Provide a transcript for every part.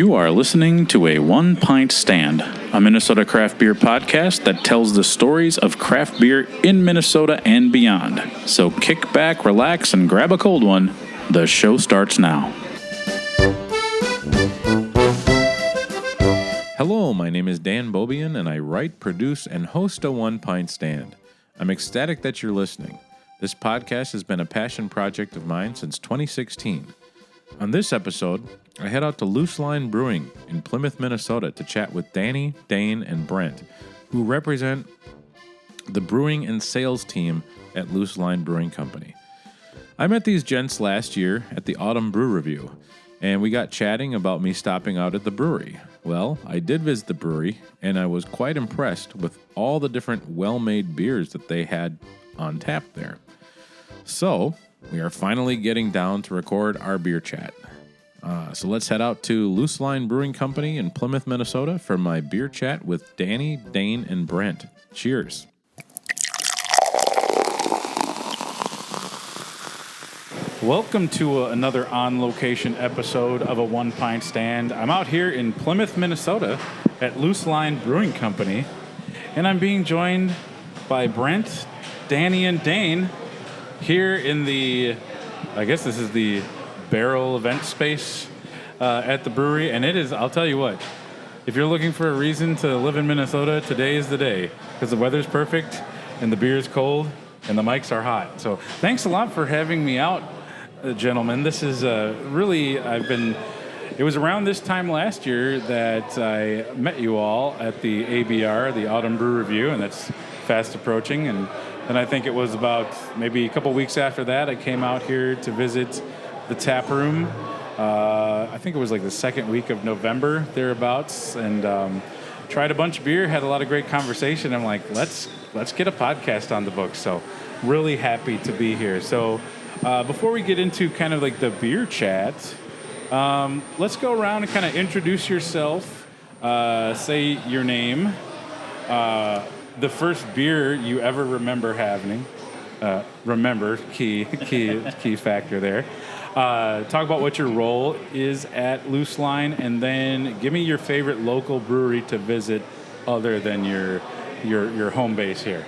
You are listening to a One Pint Stand, a Minnesota craft beer podcast that tells the stories of craft beer in Minnesota and beyond. So kick back, relax, and grab a cold one. The show starts now. Hello, my name is Dan Bobian, and I write, produce, and host a One Pint Stand. I'm ecstatic that you're listening. This podcast has been a passion project of mine since 2016. On this episode, I head out to Luce Brewing in Plymouth, Minnesota to chat with Danny, Dane, and Brent, who represent the brewing and sales team at Luce Brewing Company. I met these gents last year at the Autumn Brew Review, and we got chatting about me stopping out at the brewery. Well, I did visit the brewery, and I was quite impressed with all the different well-made beers that they had on tap there. So, we are finally getting down to record our beer chat. So let's head out to Luce Brewing Company in Plymouth, Minnesota for my beer chat with Danny, Dane, and Brent. Cheers. Welcome to another on-location episode of a One Pint Stand. I'm out here in Plymouth, Minnesota at Luce Brewing Company, and I'm being joined by Brent, Danny, and Dane here in the, I guess this is the barrel event space at the brewery, and it is, I'll tell you what, if you're looking for a reason to live in Minnesota, today is the day, because the weather's perfect, and the beer is cold, and the mics are hot. So thanks a lot for having me out, gentlemen. This is really, it was around this time last year that I met you all at the ABR, the Autumn Brew Review, and that's fast approaching, and I think it was about maybe a couple weeks after that, I came out here to visit the tap room. I think it was like the second week of November, thereabouts, and tried a bunch of beer, had a lot of great conversation. I'm like, let's get a podcast on the books. So really happy to be here. So before we get into kind of like the beer chat, let's go around and kind of introduce yourself, say your name, the first beer you ever remember having. Remember, key factor there. Talk about what your role is at Luce, and then give me your favorite local brewery to visit other than your home base here.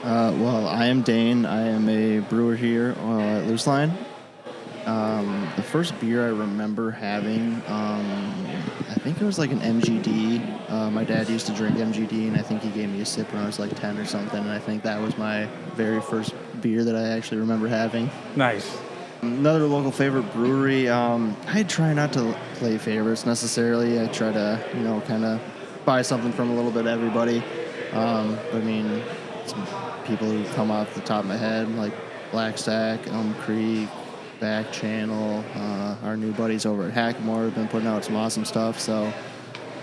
Well, I am Dane. I am a brewer here at Luce. The first beer I remember having, I think it was like an MGD. My dad used to drink MGD, and I think he gave me a sip when I was like 10 or something, and I think that was my very first beer that I actually remember having. Nice. Another local favorite brewery, I try not to play favorites necessarily. I try to, kind of buy something from a little bit of everybody. But I mean, some people who come off the top of my head, like Black Stack, Elm Creek, Back Channel, our new buddies over at Hackmore have been putting out some awesome stuff, so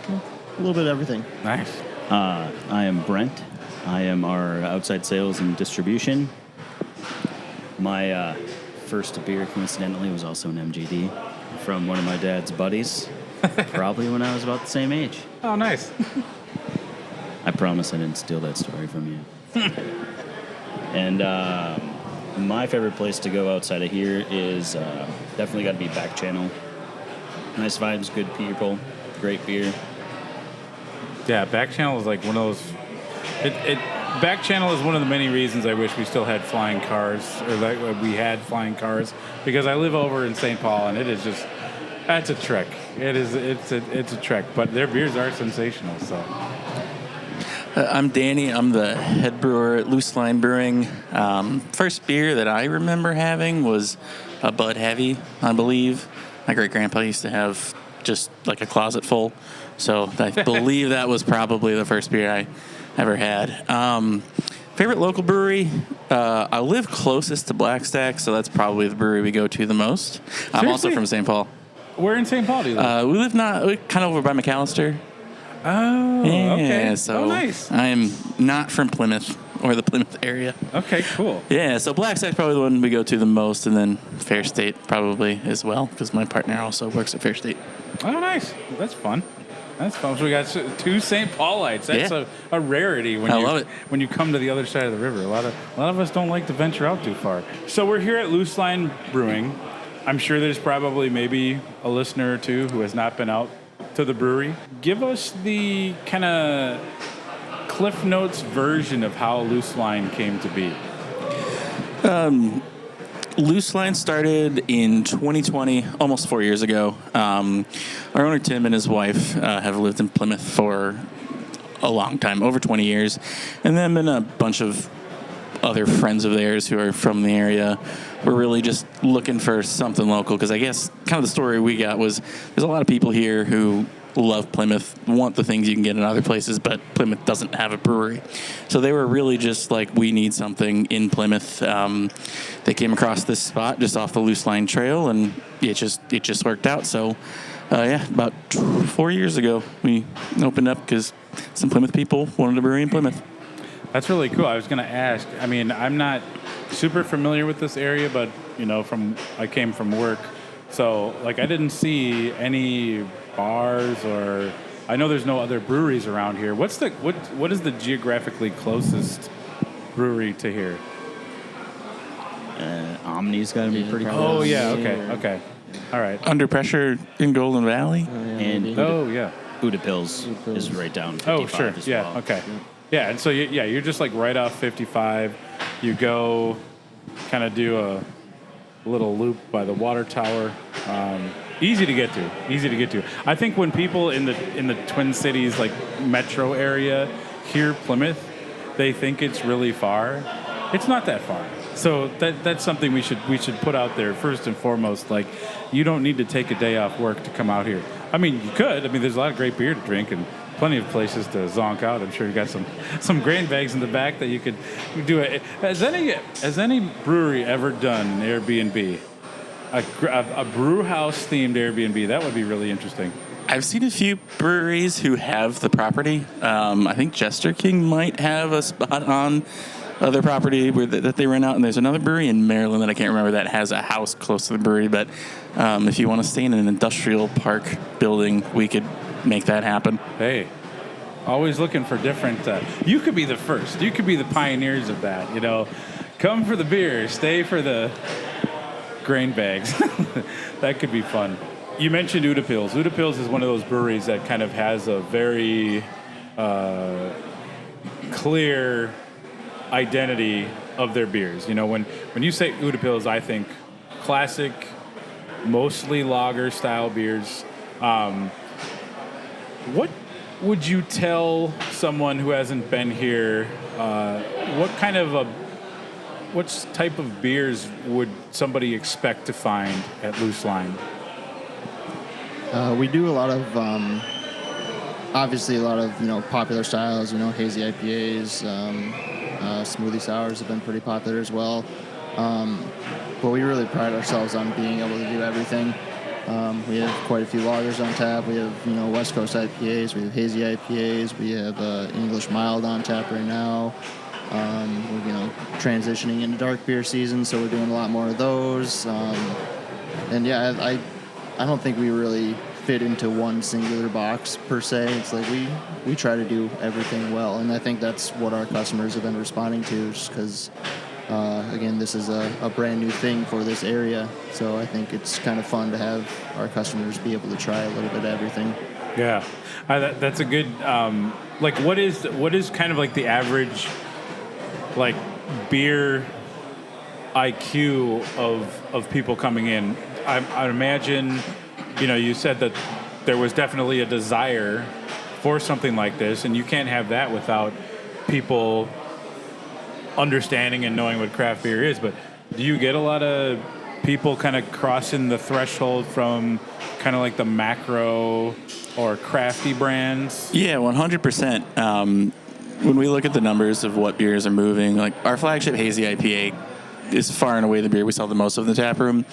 a little bit of everything. Nice. I am Brent. I am our outside sales and distribution. My first beer, coincidentally, was also an MGD from one of my dad's buddies, probably when I was about the same age. Oh, nice. I promise I didn't steal that story from you. And my favorite place to go outside of here is definitely got to be Back Channel. Nice vibes, good people, great beer. Yeah, Back Channel is like one of those. Back Channel is one of the many reasons I wish we still had flying cars, or that we had flying cars, because I live over in St. Paul, and it is just, that's a trek. It's a trek, but their beers are sensational. So. I'm Danny. I'm the head brewer at Luce Brewing. First beer that I remember having was a Bud Heavy, I believe. My great-grandpa used to have just like a closet full, so I believe that was probably the first beer I ever had. Favorite local brewery? I live closest to Black Stack, so that's probably the brewery we go to the most. I'm also from St. Paul. Where in St. Paul do you live? We live kind of over by McAllister. Oh, yeah, okay. So nice. I am not from Plymouth or the Plymouth area. Okay, cool. Yeah, so Black Stack's probably the one we go to the most, and then Fair State probably as well, because my partner also works at Fair State. Oh, nice. That's fun. So we got two St. Paulites. That's a rarity when you come to the other side of the river. A lot of us don't like to venture out too far. So we're here at Luce Brewing. I'm sure there's probably maybe a listener or two who has not been out to the brewery. Give us the kind of Cliff Notes version of how Luce Line came to be. Luce Line started in 2020, almost 4 years ago. Our owner, Tim, and his wife have lived in Plymouth for a long time, over 20 years. And then been a bunch of other friends of theirs who are from the area. We're really just looking for something local, because I guess kind of the story we got was there's a lot of people here who love Plymouth, want the things you can get in other places, but Plymouth doesn't have a brewery. So they were really just like, we need something in Plymouth. They came across this spot just off the Luce Line Trail, and it just worked out. So about 4 years ago, we opened up because some Plymouth people wanted a brewery in Plymouth. That's really cool. I was going to ask, I mean, I'm not super familiar with this area, but, I came from work. So, I didn't see any bars, or I know there's no other breweries around here. What is the geographically closest brewery to here? Omni's got to be pretty close. Oh, yeah, okay. All right. Under Pressure in Golden Valley. And Buddha Pills is right down 55 Oh, sure. as Yeah, well. okay. Yeah, and so, you're just right off 55. You go kind of do a little loop by the water tower. Easy to get to. I think when people in the Twin Cities, metro area, hear Plymouth, they think it's really far. It's not that far. So that's something we should put out there first and foremost. You don't need to take a day off work to come out here. I mean, you could. I mean, there's a lot of great beer to drink and plenty of places to zonk out. I'm sure you got some grain bags in the back that you could do it. Has any brewery ever done an Airbnb? A brew house themed Airbnb? That would be really interesting. I've seen a few breweries who have the property. I think Jester King might have a spot on their property that they rent out, and there's another brewery in Maryland that I can't remember that has a house close to the brewery. But if you want to stay in an industrial park building, we could make that happen. Hey, always looking for different. You could be the first. You could be the pioneers of that. Come for the beer, stay for the grain bags. That could be fun. You mentioned Uda Pills. Uda Pills is one of those breweries that kind of has a very clear identity of their beers. When you say Uda Pills, I think classic, mostly lager style beers. What would you tell someone who hasn't been here? What type of beers would somebody expect to find at Luce Line? We do a lot of, obviously a lot of, popular styles, hazy IPAs, smoothie sours have been pretty popular as well. But we really pride ourselves on being able to do everything. We have quite a few lagers on tap. We have, West Coast IPAs. We have hazy IPAs. We have English mild on tap right now. We're, transitioning into dark beer season, so we're doing a lot more of those. And yeah, I don't think we really fit into one singular box per se. It's we try to do everything well, and I think that's what our customers have been responding to, just because again, this is a brand new thing for this area, so I think it's kind of fun to have our customers be able to try a little bit of everything. Yeah, that's a good. What is kind of the average beer IQ of people coming in? I imagine, you said that there was definitely a desire for something like this, and you can't have that without people understanding and knowing what craft beer is. But do you get a lot of people kind of crossing the threshold from kind of the macro or crafty brands? Yeah, 100%. When we look at the numbers of what beers are moving, our flagship hazy IPA is far and away the beer we sell the most of in the tap room.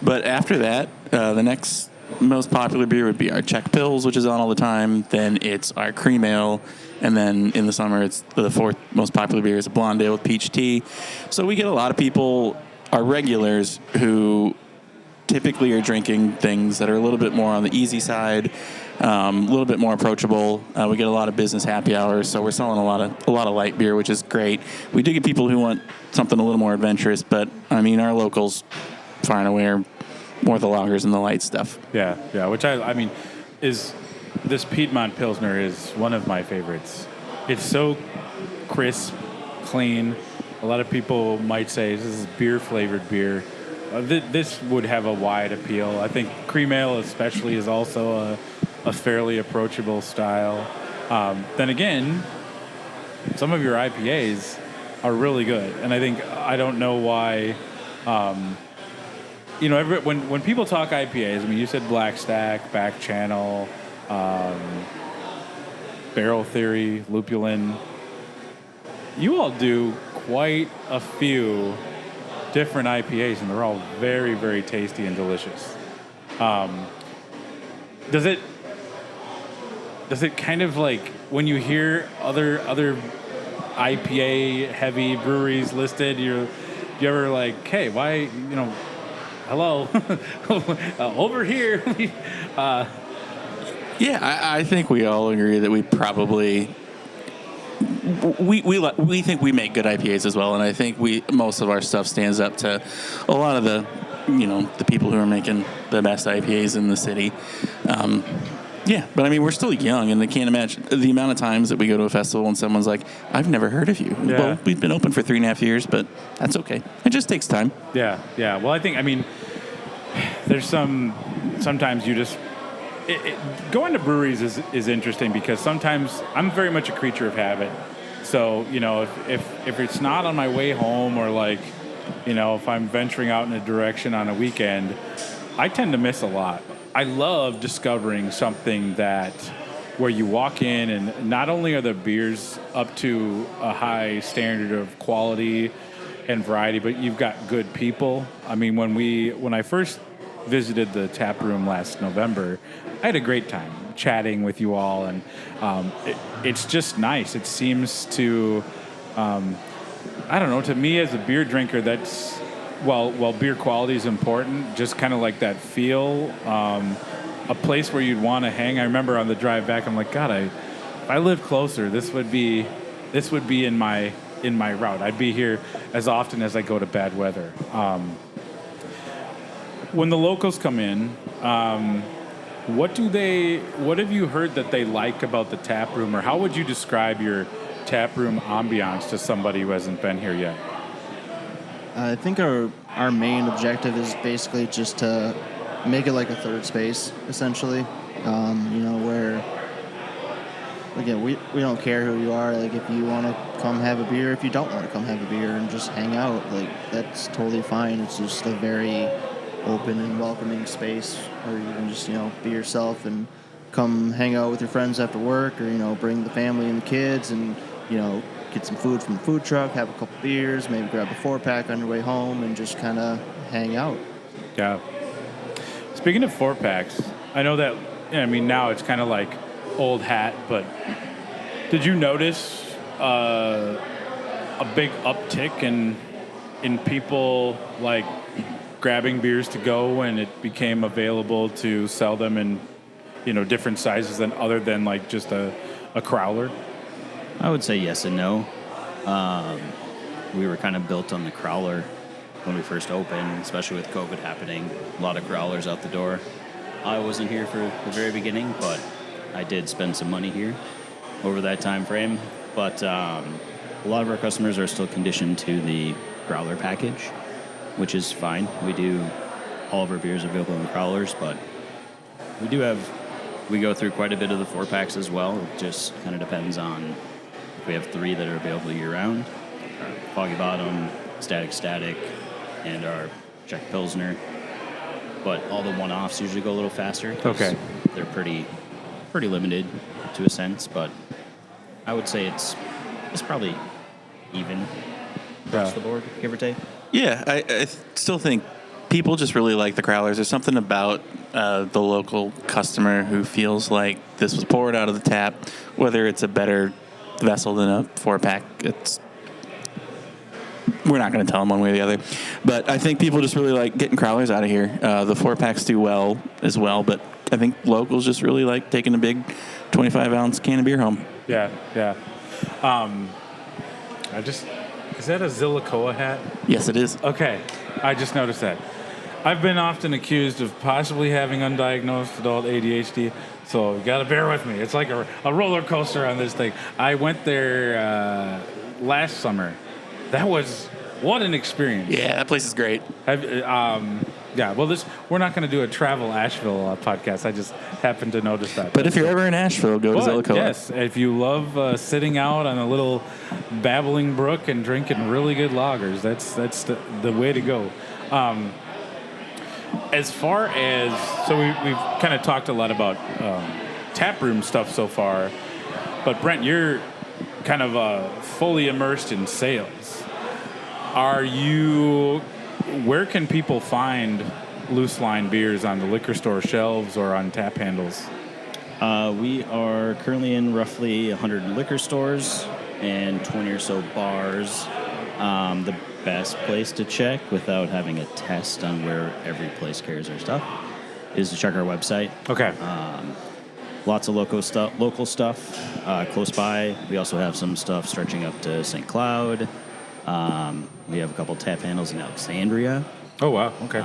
But after that, the next most popular beer would be our Czech Pils, which is on all the time. Then it's our cream ale. And then in the summer, it's the fourth most popular beer is a blonde ale with peach tea. So we get a lot of people, our regulars, who typically are drinking things that are a little bit more on the easy side, a little bit more approachable. We get a lot of business happy hours, so we're selling a lot of light beer, which is great. We do get people who want something a little more adventurous, but I mean, our locals far and away are more the lagers and the light stuff. Yeah, yeah. Which I mean, is this Piedmont Pilsner is one of my favorites. It's so crisp, clean. A lot of people might say this is beer-flavored beer. This would have a wide appeal. I think cream ale especially is also a fairly approachable style. Then again, some of your IPAs are really good. And I don't know why, when people talk IPAs, I mean, you said Black Stack, Back Channel, Barrel Theory, Lupulin. You all do quite a few different IPAs, and they're all very, very tasty and delicious. Does it kind of like when you hear other IPA heavy breweries listed, you ever like, hey, why, hello, over here? Yeah, I think we all agree that we probably we think we make good IPAs as well, and I think most of our stuff stands up to a lot of the people who are making the best IPAs in the city. Yeah, but I mean, we're still young, and I can't imagine the amount of times that we go to a festival and someone's like, I've never heard of you. Yeah. Well, we've been open for 3.5 years, but that's okay. It just takes time. Yeah. Well, I mean, there's sometimes you just, going to breweries is interesting because sometimes I'm very much a creature of habit. So, if it's not on my way home or like, if I'm venturing out in a direction on a weekend, I tend to miss a lot. I love discovering something where you walk in and not only are the beers up to a high standard of quality and variety, but you've got good people. I mean, when I first visited the tap room last November, I had a great time chatting with you all, and it's just nice. It seems to, I don't know, to me as a beer drinker, that's, while beer quality is important, just kind of like that feel, a place where you'd want to hang. I remember on the drive back, I'm like, God, if I lived closer, this would be in my route. I'd be here as often as I go to bad weather. When the locals come in, what have you heard that they like about the tap room, or how would you describe your tap room ambiance to somebody who hasn't been here yet? I think our main objective is basically just to make it like a third space, essentially. Where, again, we don't care who you are. Like, if you want to come have a beer, if you don't want to come have a beer and just hang out, like, that's totally fine. It's just a very open and welcoming space where you can just, be yourself and come hang out with your friends after work, or, bring the family and the kids and, get some food from the food truck, have a couple beers, maybe grab a 4-pack on your way home and just kind of hang out. Yeah. Speaking of 4-packs, I know that, now it's kind of like old hat, but did you notice a big uptick in people like grabbing beers to go when it became available to sell them in, different sizes other than like just a crowler? I would say yes and no. We were kind of built on the crowler when we first opened, especially with COVID happening. A lot of growlers out the door. I wasn't here for the very beginning, but I did spend some money here over that time frame. But a lot of our customers are still conditioned to the growler package, which is fine. We do all of our beers available in growlers, but we go through quite a bit of the 4-packs as well. It just kind of depends on. We have 3 that are available year-round: our Foggy Bottom, Static, and our Czech Pilsner. But all the one-offs usually go a little faster. Okay. They're pretty limited to a sense, but I would say it's probably even across the board, give or take. Yeah, I still think people just really like the growlers. There's something about the local customer who feels like this was poured out of the tap, whether it's a better vessel than a 4-pack. We're not going to tell them one way or the other, but I think people just really like getting crowlers out of here. The 4-packs do well as well, but I think locals just really like taking a big 25-ounce can of beer home. Yeah. Is that a Zillicoa hat? Yes, it is. Okay, I just noticed that. I've been often accused of possibly having undiagnosed adult ADHD, so you gotta bear with me. It's like a roller coaster on this thing. I went there last summer. That was what an experience. Yeah, that place is great. Yeah. Well, we're not going to do a travel Asheville podcast. I just happened to notice that. But if you're ever in Asheville, go to Zillicoa. Yes, if you love sitting out on a little babbling brook and drinking really good lagers, that's the way to go. As far as we've kind of talked a lot about taproom stuff so far, but Brent, you're kind of fully immersed in sales. Where can people find Luce Line beers on the liquor store shelves or on tap handles? We are currently in roughly 100 liquor stores and 20 or so bars. The best place to check without having a test on where every place carries their stuff is to check our website. Okay. Lots of local stuff close by. We also have some stuff stretching up to St. Cloud. We have a couple tap handles in Alexandria. Oh, wow. Okay.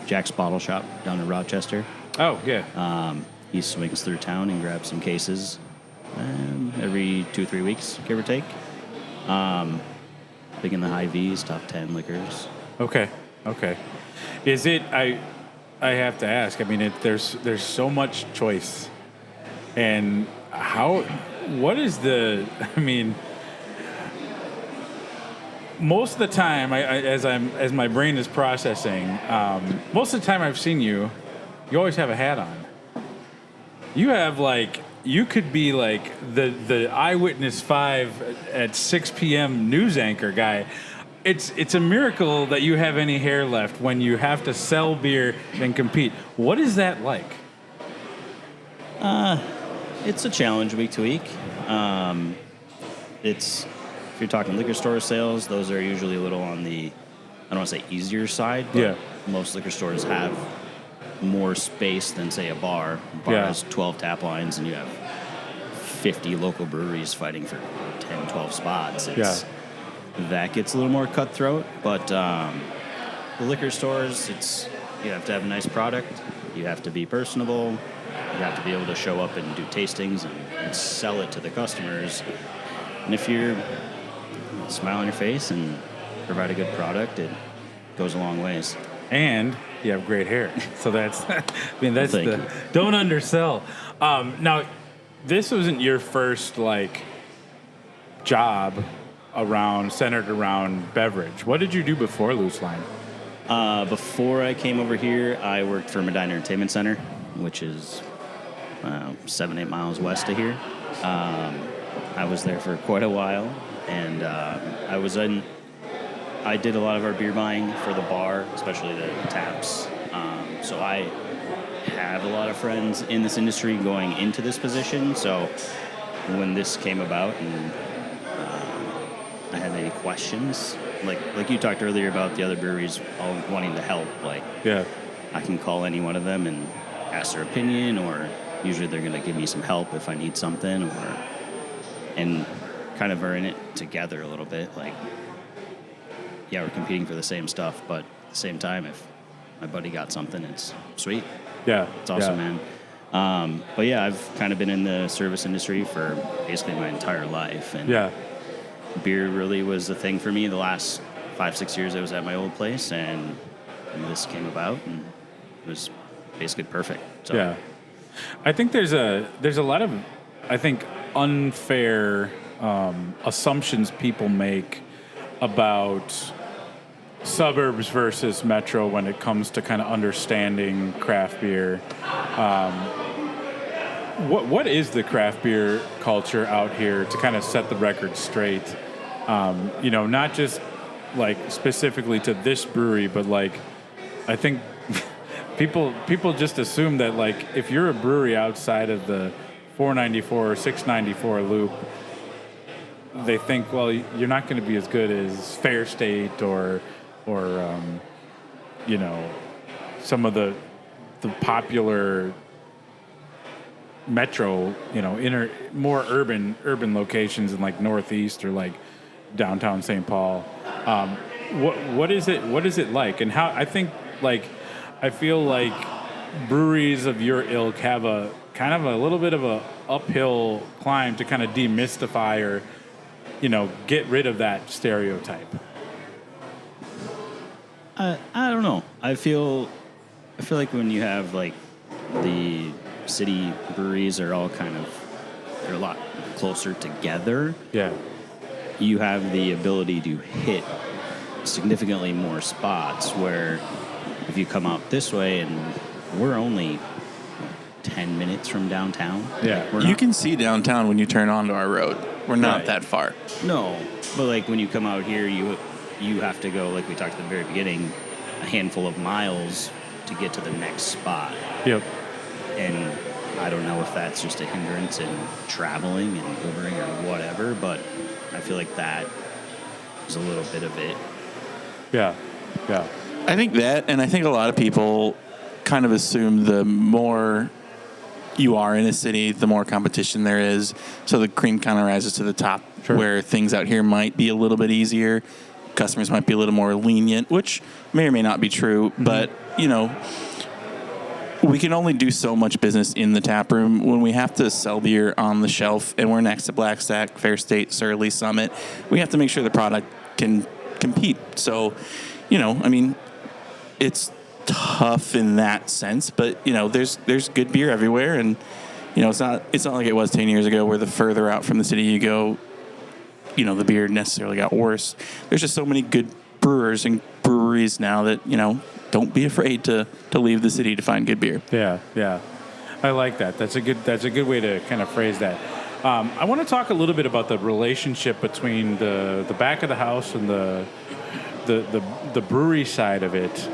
Jack's Bottle Shop down in Rochester. Oh, yeah. He swings through town and grabs some cases every 2-3 weeks, give or take. Big in the high V's, top 10 liquors. Okay. Is it? I have to ask. I mean, there's so much choice, and what is the? I mean, most of the time, as my brain is processing, most of the time I've seen you always have a hat on. You have you could be like the Eyewitness 5 at 6 p.m. news anchor guy. It's a miracle that you have any hair left when you have to sell beer and compete. What is that like? It's a challenge week to week. If you're talking liquor store sales, those are usually a little on the, I don't want to say easier side, but most liquor stores have more space than, say, a bar. A bar has 12 tap lines, and you have 50 local breweries fighting for 10, 12 spots. That gets a little more cutthroat, but the liquor stores, you have to have a nice product, you have to be personable, you have to be able to show up and do tastings and sell it to the customers. And if you're smile on your face and provide a good product, it goes a long ways. And you have great hair, so that's You. Don't undersell. Now, this wasn't your first job centered around beverage. What did you do before Luce Line? Before I came over here, I worked for Medina Entertainment Center, which is 7-8 miles west of here. I was there for quite a while, and I did a lot of our beer buying for the bar, especially the taps. So I have a lot of friends in this industry going into this position. So when this came about and I had any questions, like you talked earlier about the other breweries all wanting to help, I can call any one of them and ask their opinion, or usually they're going to give me some help if I need something, and kind of are in it together a little bit. We're competing for the same stuff, but at the same time, if my buddy got something, it's sweet. Yeah. It's awesome, man. But I've kind of been in the service industry for basically my entire life. And beer really was a thing for me the last 5-6 years I was at my old place, and this came about, and it was basically perfect. So. Yeah. I think there's a lot of, unfair assumptions people make about suburbs versus metro when it comes to kind of understanding craft beer. What is the craft beer culture out here, to kind of set the record straight? Not just specifically to this brewery, but I think people just assume that if you're a brewery outside of the 494 or 694 loop, they think, well, you're not going to be as good as Fair State or some of the popular metro, more urban locations in Northeast or downtown St. Paul. what is it like, and how I think like I feel like breweries of your ilk have a kind of a little bit of a uphill climb to kind of demystify or get rid of that stereotype. I don't know. I feel like when you have like the city breweries are all they're a lot closer together. Yeah. You have the ability to hit significantly more spots where if you come out this way, and we're only 10 minutes from downtown. Yeah. You can see downtown when you turn onto our road. We're not Right. that far. No, but like when you come out here, you have to go, like we talked at the very beginning, a handful of miles to get to the next spot. Yep. And I don't know if that's just a hindrance in traveling and Ubering or whatever, but I feel like that is a little bit of it. Yeah. Yeah. I think that, and I think a lot of people kind of assume the more you are in a city, the more competition there is. So the cream kind of rises to the top, Sure. where things out here might be a little bit easier. Customers might be a little more lenient, which may or may not be true. But, we can only do so much business in the tap room. When we have to sell beer on the shelf and we're next to Black Stack, Fair State, Surly, Summit, we have to make sure the product can compete. So, it's tough in that sense, but there's good beer everywhere, and it's not like it was 10 years ago where the further out from the city you go, the beer necessarily got worse. There's just so many good brewers and breweries now that don't be afraid to leave the city to find good beer. Yeah. Yeah. I like that. That's a good way to kind of phrase that. I want to talk a little bit about the relationship between the back of the house and the brewery side of it,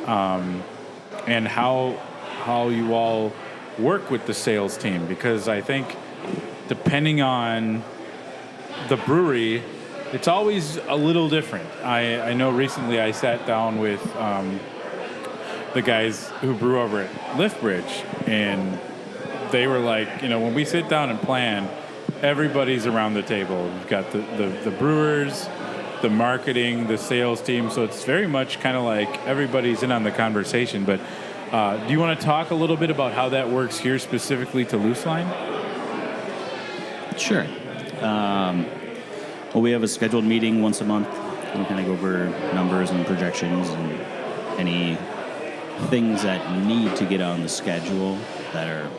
and how you all work with the sales team, because I think depending on the brewery, it's always a little different. I know recently I sat down with the guys who brew over at Liftbridge, and they were like, when we sit down and plan, everybody's around the table. We've got the brewers, the marketing, the sales team, so it's very much kind of like everybody's in on the conversation. But do you want to talk a little bit about how that works here specifically to Luce Line? Sure. Well, we have a scheduled meeting once a month. We kind of go over numbers and projections and any things that need to get on the schedule that are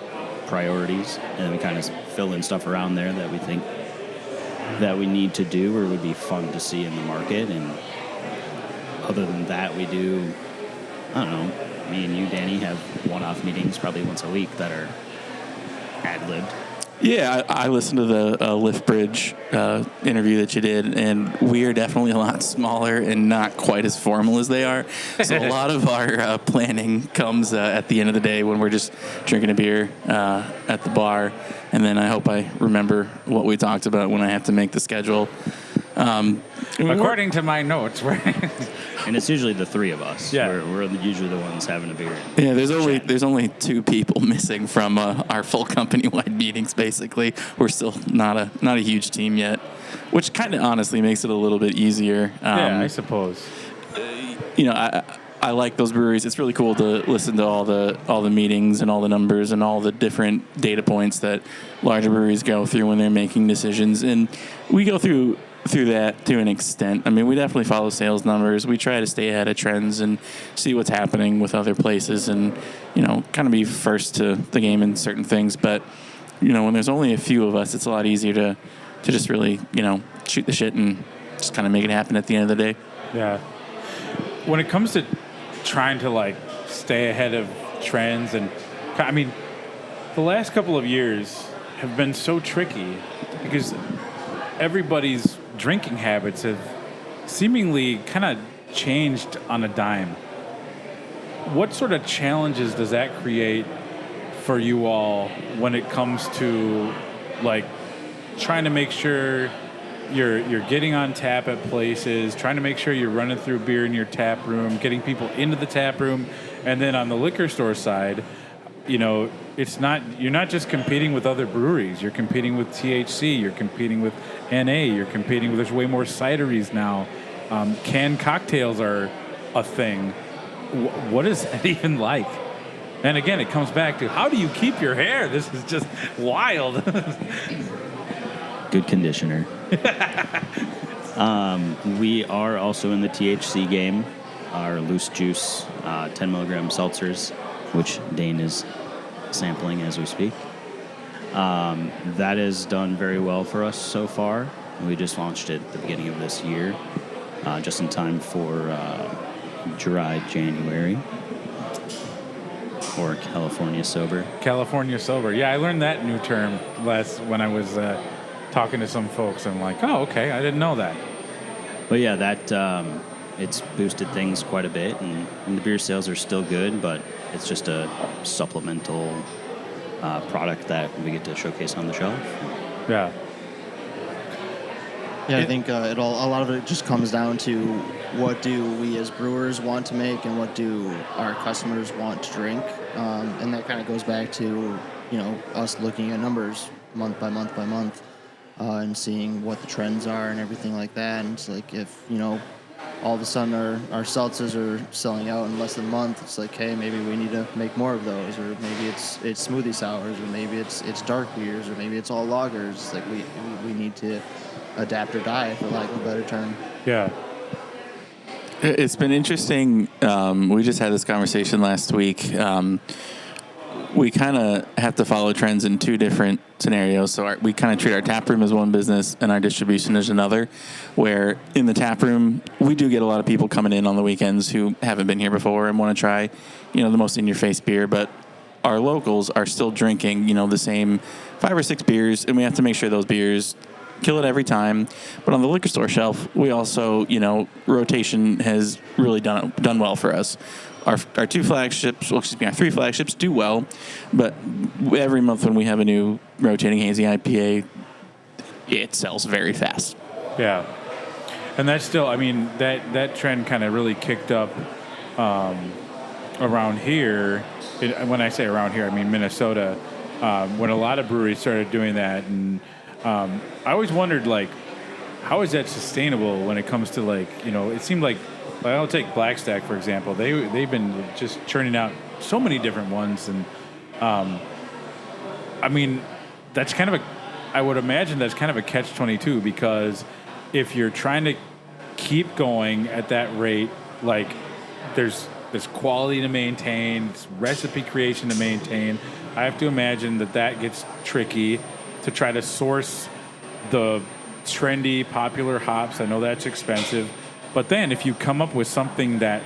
priorities, and then we kind of fill in stuff around there that we think that we need to do or would be fun to see in the market. And other than that, we do, I don't know, me and you, Danny, have one-off meetings probably once a week that are ad-libbed. Yeah, I listened to the Liftbridge interview that you did, and we are definitely a lot smaller and not quite as formal as they are. So a lot of our planning comes at the end of the day when we're just drinking a beer at the bar, and then I hope I remember what we talked about when I have to make the schedule. According to my notes, right? And it's usually the three of us. Yeah. We're usually the ones having a beer. Yeah, there's only two people missing from our full company-wide meetings. Basically, we're still not a huge team yet, which kind of honestly makes it a little bit easier. Yeah, I suppose. I like those breweries. It's really cool to listen to all the meetings and all the numbers and all the different data points that larger breweries go through when they're making decisions, and we go through that to an extent. I mean, we definitely follow sales numbers. We try to stay ahead of trends and see what's happening with other places, and kind of be first to the game in certain things. But when there's only a few of us, it's a lot easier to just really shoot the shit and just kind of make it happen at the end of the day. Yeah. When it comes to trying to stay ahead of trends, and I mean, the last couple of years have been so tricky because everybody's drinking habits have seemingly kind of changed on a dime. What sort of challenges does that create for you all when it comes to trying to make sure you're getting on tap at places, trying to make sure you're running through beer in your tap room, getting people into the tap room, and then on the liquor store side, you're not just competing with other breweries. You're competing with THC. You're competing with NA. You're competing with, there's way more cideries now Canned cocktails are a thing. What is that even like? And again, it comes back to how do you keep your hair? This is just wild. Good conditioner. We are also in the THC game. Our Luce juice, 10 milligram seltzers, which Dane is sampling as we speak. That has done very well for us so far. We just launched it at the beginning of this year, just in time for Dry January, or California Sober. California sober. Yeah, I learned that new term when I was talking to some folks. I'm like, oh, okay, I didn't know that. But yeah, that it's boosted things quite a bit, and the beer sales are still good, but it's just a supplemental product that we get to showcase on the shelf. Yeah. Yeah, I think a lot of it just comes down to what do we as brewers want to make and what do our customers want to drink, and that kind of goes back to us looking at numbers month by month by month, and seeing what the trends are and everything like that. And it's like if all of a sudden our seltzers are selling out in less than a month, it's like, hey, maybe we need to make more of those, or maybe it's smoothie sours, or maybe it's dark beers, or maybe it's all lagers. It's like we need to adapt or die, for lack of a better term. Yeah. It's been interesting. We just had this conversation last week. We kind of have to follow trends in two different scenarios. So we kind of treat our tap room as one business and our distribution as another, where in the tap room, we do get a lot of people coming in on the weekends who haven't been here before and want to try, the most in-your-face beer. But our locals are still drinking, the same 5 or 6 beers, and we have to make sure those beers kill it every time. But on the liquor store shelf, we also, rotation has really done well for us. Our 2 flagships, our 3 flagships do well, but every month when we have a new rotating hazy IPA, it sells very fast. Yeah. And that's still, that trend kind of really kicked up around here. When I say around here, I mean Minnesota, when a lot of breweries started doing that. And I always wondered, how is that sustainable when it comes to, it seemed like, I'll take Black Stack, for example. They've been just churning out so many different ones. And, that's kind of I would imagine that's kind of a catch-22, because if you're trying to keep going at that rate, there's quality to maintain, recipe creation to maintain. I have to imagine that gets tricky to try to source the trendy, popular hops. I know that's expensive. But then if you come up with something that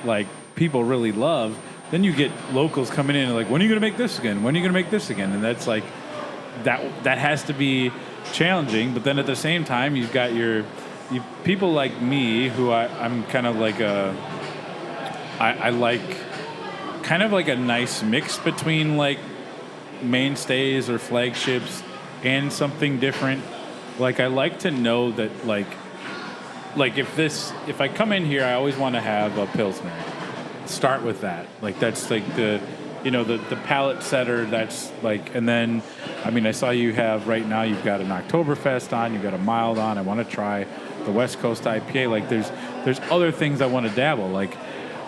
people really love, then you get locals coming in and when are you going to make this again? When are you going to make this again? And that's that has to be challenging. But then at the same time, you've got you people like me who I'm kind of I like kind of a nice mix between mainstays or flagships and something different. I like to know that if I come in here, I always want to have a Pilsner. Start with that. That's the palate setter. That's and then, I saw you have right now, you've got an Oktoberfest on, you've got a mild on. I want to try the West Coast IPA. There's other things I want to dabble.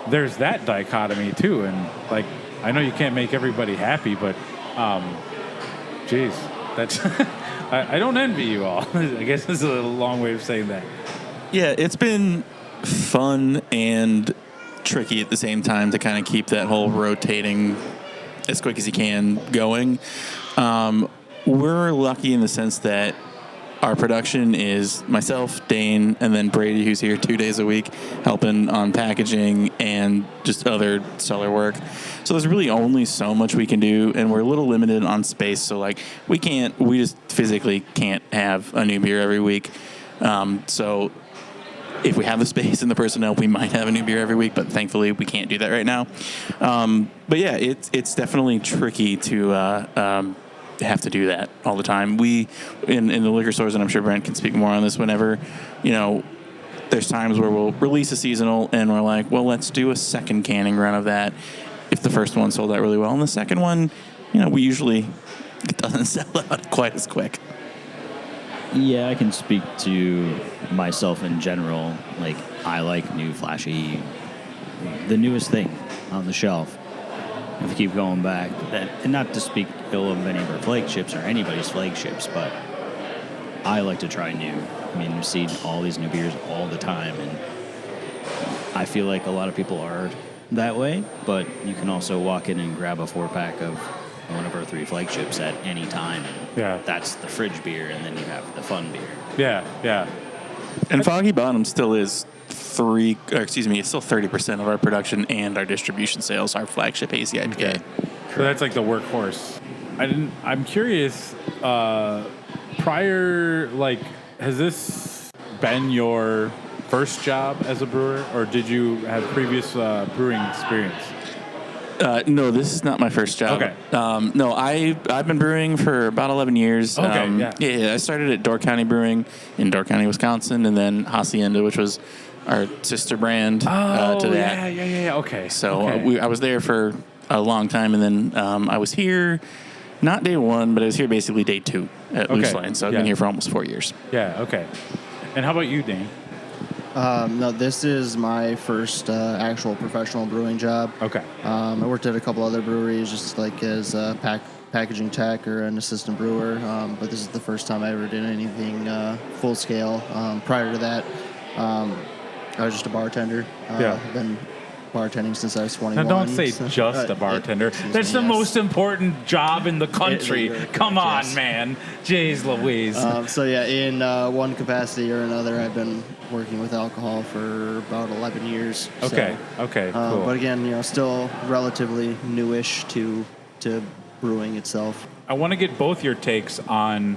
There's that dichotomy too. And I know you can't make everybody happy, but, geez, that's, I don't envy you all. I guess this is a long way of saying that. Yeah, it's been fun and tricky at the same time to kind of keep that whole rotating as quick as you can going. We're lucky in the sense that our production is myself, Dane, and then Brady, who's here 2 days a week helping on packaging and just other seller work. So there's really only so much we can do, and we're a little limited on space. So we just physically can't have a new beer every week. So if we have the space and the personnel, we might have a new beer every week, but thankfully we can't do that right now. But yeah, it's definitely tricky to have to do that all the time. We, in the liquor stores, and I'm sure Brent can speak more on this, whenever, there's times where we'll release a seasonal and we're like, well, let's do a second canning run of that if the first one sold out really well. And the second one, we usually, it doesn't sell out quite as quick. Yeah, I can speak to myself in general. Like, I like new, flashy, the newest thing on the shelf. If we keep going back, and not to speak ill of any of our flagships or anybody's flagships, but I like to try new. I mean, you see all these new beers all the time, and I feel like a lot of people are that way, but you can also walk in and grab a 4-pack of one of our 3 flagships at any time. Yeah. That's the fridge beer, and then you have the fun beer. Yeah. And Foggy Bottom still is it's still 30% of our production and our distribution sales, our flagship hazy IPA. Okay. So that's like the workhorse. I'm curious, prior, like, has this been your first job as a brewer, or did you have previous brewing experience? No, this is not my first job. Okay. No, I've been brewing for about 11 years. Okay, Yeah, I started at Door County Brewing in Door County, Wisconsin, and then Hacienda, which was our sister brand to that. Yeah. Okay. So okay. I was there for a long time, and then I was here, not day 1, but I was here basically day 2 at Luce Line. So I've been here for almost 4 years. Yeah, okay. And how about you, Dane? No, this is my first actual professional brewing job. Okay. I worked at a couple other breweries just like as a packaging tech or an assistant brewer, but this is the first time I ever did anything full scale. Prior to that, I was just a bartender. I've been bartending since I was 21. Now, don't say just a bartender. That's the most important job in the country. Come on, man. Jeez Louise. In one capacity or another, I've been working with alcohol for about 11 years. Okay, cool. But again, still relatively newish to brewing itself. I want to get both your takes on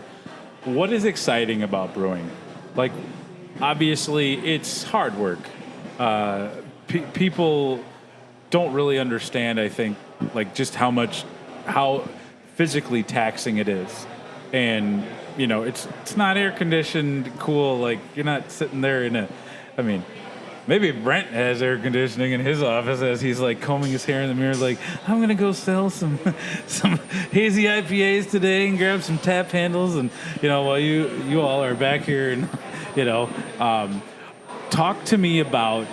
what is exciting about brewing. Like, obviously, it's hard work. People don't really understand, I think, like just how physically taxing it is. And, it's not air conditioned, cool. Like, you're not sitting there maybe Brent has air conditioning in his office as he's like combing his hair in the mirror, like, I'm going to go sell some hazy IPAs today and grab some tap handles. And, while you all are back here and, talk to me about,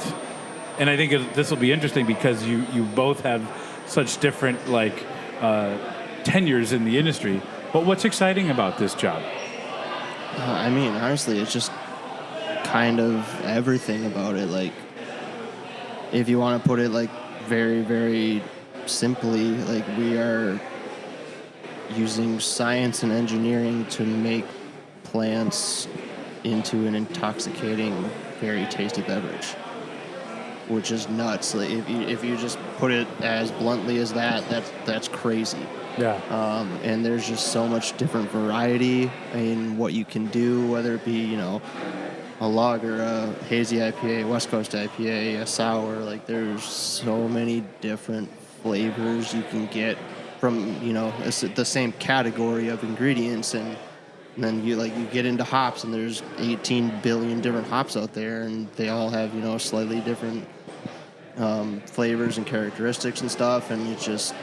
and I think this will be interesting because you both have such different tenures in the industry. But what's exciting about this job? Honestly, it's just kind of everything about it. Like, if you want to put it very, very simply, we are using science and engineering to make plants into an intoxicating, very tasty beverage, which is nuts. Like, if you just put it as bluntly as that's crazy. Yeah. And there's just so much different variety in what you can do, whether it be, a lager, a hazy IPA, West Coast IPA, a sour. Like, there's so many different flavors you can get from, the same category of ingredients. And then you get into hops, and there's 18 billion different hops out there, and they all have, slightly different flavors and characteristics and stuff. And it's just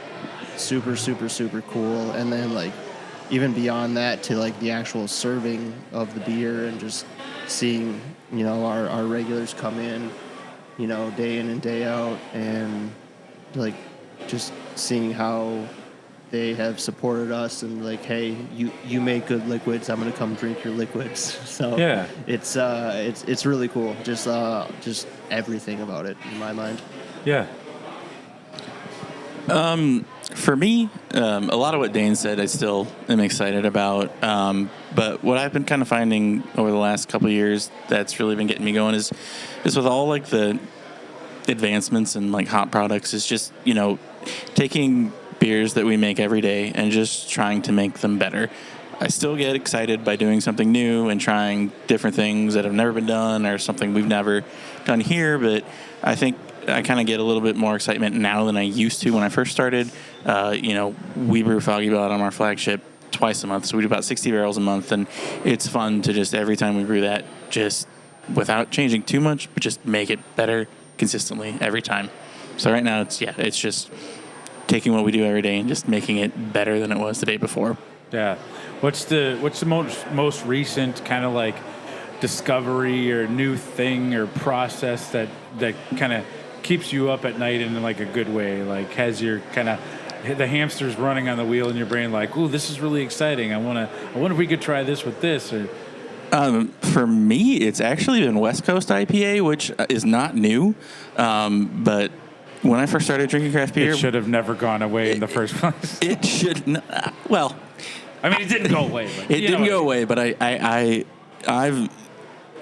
super, super, super cool. And then even beyond that to the actual serving of the beer and just seeing, our regulars come in, day in and day out, and just seeing how they have supported us and hey, you make good liquids, I'm gonna come drink your liquids. So yeah, it's really cool. Just everything about it in my mind. Yeah. For me, a lot of what Dane said, I still am excited about. But what I've been kind of finding over the last couple of years that's really been getting me going is with all the advancements and hop products is just, taking beers that we make every day and just trying to make them better. I still get excited by doing something new and trying different things that have never been done or something we've never done here, but I think I kind of get a little bit more excitement now than I used to when I first started. We brew Foggy Bottom, our flagship, twice a month, so we do about 60 barrels a month, and it's fun to just every time we brew that, just without changing too much, but just make it better consistently every time. So right now, it's just taking what we do every day and just making it better than it was the day before. Yeah. What's the most recent kind of like discovery or new thing or process that kind of keeps you up at night in like a good way? Like has your kind of the hamsters running on the wheel in your brain like, "Ooh, this is really exciting. I wonder if we could try this with this." Or For me, it's actually been West Coast IPA, which is not new. But when I first started drinking craft beer, it should have never gone away in the first place. it should. Well, I mean, it didn't go away. But, it didn't go away, but I've